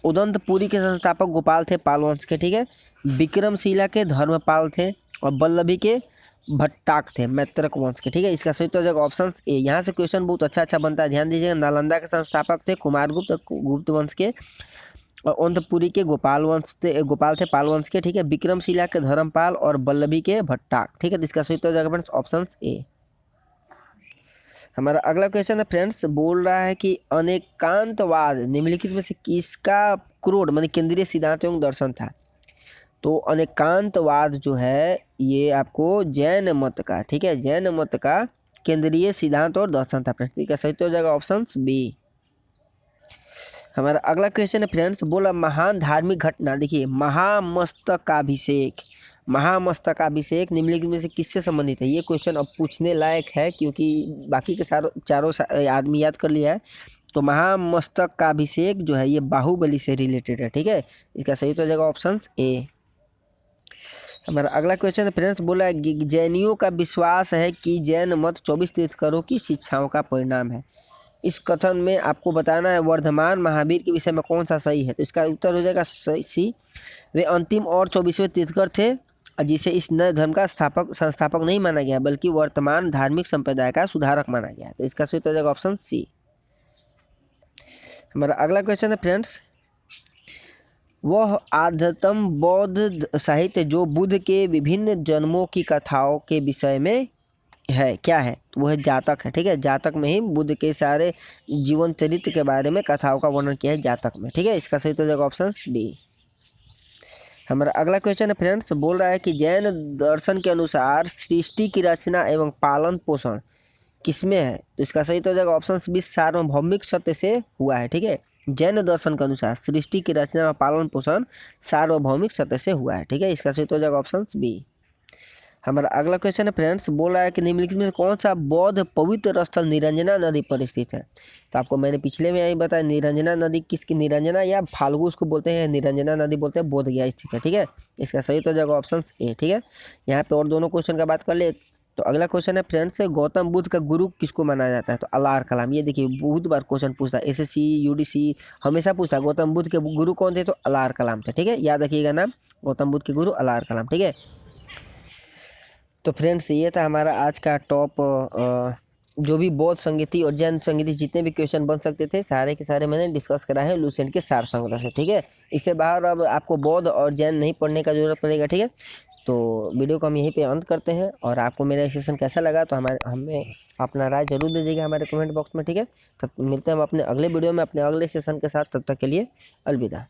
उदंतपुरी के संस्थापक गोपाल थे, पाल वंश के। ठीक है। विक्रमशिला के धर्मपाल थे और वल्लभी के भट्टाक थे, मैत्रक वंश के। ठीक है। इसका सही तो हो जाएगा ऑप्शन ए। यहाँ से क्वेश्चन बहुत अच्छा बनता है, ध्यान दीजिएगा। नालंदा के संस्थापक थे कुमार गुप्त, गुप्त वंश के, और उदंतपुरी के गोपाल थे पाल वंश के। ठीक है। विक्रमशिला के धर्मपाल और वल्लभी के भट्टाक। ठीक है। तो इसका सही तो हो जाएगा फ्रेंड्स ऑप्शन ए। हमारा अगला क्वेश्चन है फ्रेंड्स, बोल रहा है कि अनेकांतवाद निम्नलिखित में से किसका क्रोड माने केंद्रीय सिद्धांत एवं दर्शन था? तो अनेकांतवाद जो है ये आपको जैन मत का, ठीक है, जैन मत का केंद्रीय सिद्धांत और दर्शन था फ्रेंड्स। ठीक है। सही तो हो जाएगा ऑप्शन बी। हमारा अगला क्वेश्चन है फ्रेंड्स, बोला महान धार्मिक घटना, देखिए महामस्तकाभिषेक, महामस्तकाभिषेक निम्नलिखित में से किससे संबंधित है? ये क्वेश्चन अब पूछने लायक है क्योंकि बाकी के चारों आदमी याद कर लिया है। तो महामस्तकाभिषेक जो है ये बाहुबली से रिलेटेड है। ठीक है। इसका सही तो हो जाएगा ऑप्शन ए। हमारा अगला क्वेश्चन है फ्रेंड्स, बोला जैनियों का विश्वास है कि जैन मत 24 तीर्थंकरों की शिक्षाओं का परिणाम है। इस कथन में आपको बताना है वर्धमान महावीर के विषय में कौन सा सही है। तो इसका उत्तर हो जाएगा सी। वे अंतिम और 24वें तीर्थंकर थे जिसे इस नए धर्म का संस्थापक नहीं माना गया बल्कि वर्तमान धार्मिक संप्रदाय का सुधारक माना गया। तो इसका सही उत्तर हो जाएगा ऑप्शन सी। हमारा अगला क्वेश्चन है फ्रेंड्स, वह आध्यात्म बौद्ध साहित्य जो बुद्ध के विभिन्न जन्मों की कथाओं के विषय में है, क्या है? तो वो है जातक है। ठीक है। जातक में ही बुद्ध के सारे जीवन चरित्र के बारे में कथाओं का वर्णन किया है जातक में। ठीक है। इसका सही तो हो जाएगा ऑप्शन बी। हमारा अगला क्वेश्चन है फ्रेंड्स, बोल रहा है कि जैन दर्शन के अनुसार सृष्टि की रचना एवं पालन पोषण किसमें है? तो इसका सही तो हो जाएगा ऑप्शन बी, सार्वभौमिक सत्य से हुआ है। ठीक है। जैन दर्शन के अनुसार सृष्टि की रचना और पालन पोषण सार्वभौमिक सत्य से हुआ है। ठीक है। इसका सही तो हो जाएगा ऑप्शन बी। हमारा अगला क्वेश्चन है फ्रेंड्स, बोल रहा है कि निम्नलिखित में कौन सा बौद्ध पवित्र स्थल निरंजना नदी पर स्थित है? तो आपको मैंने पिछले में यही बताया, निरंजना नदी किसकी, निरंजना या फाल्गु उसको बोलते हैं, निरंजना नदी बोलते हैं, बोध गया स्थित है। ठीक है। इसका सही तो हो जाएगा ऑप्शन ए। ठीक है। यहाँ पे और दोनों क्वेश्चन का बात कर ले। तो अगला क्वेश्चन है फ्रेंड्स, गौतम बुद्ध का गुरु किसको माना जाता है? तो अलार कलाम। ये देखिए बहुत बार क्वेश्चन पूछता है, SSC UDC हमेशा पूछता है गौतम बुद्ध के गुरु कौन थे? तो अलार कलाम थे। ठीक है। याद रखिएगा नाम, गौतम बुद्ध के गुरु अलार कलाम। ठीक है। तो फ्रेंड्स ये था हमारा आज का टॉप जो भी बौद्ध संगीति और जैन संगीति जितने भी क्वेश्चन बन सकते थे सारे के सारे मैंने डिस्कस करा है लुसेंट के सार संग्रह से। ठीक है। इससे बाहर अब आपको बौद्ध और जैन नहीं पढ़ने का जरूरत पड़ेगा। ठीक है। तो वीडियो को हम यहीं पे अंत करते हैं और आपको मेरा सेशन कैसा लगा तो हमें अपना राय जरूर दीजिएगा हमारे कमेंट बॉक्स में। ठीक है। तब मिलते हैं हम अपने अगले वीडियो में अपने अगले सेशन के साथ। तब तक के लिए अलविदा।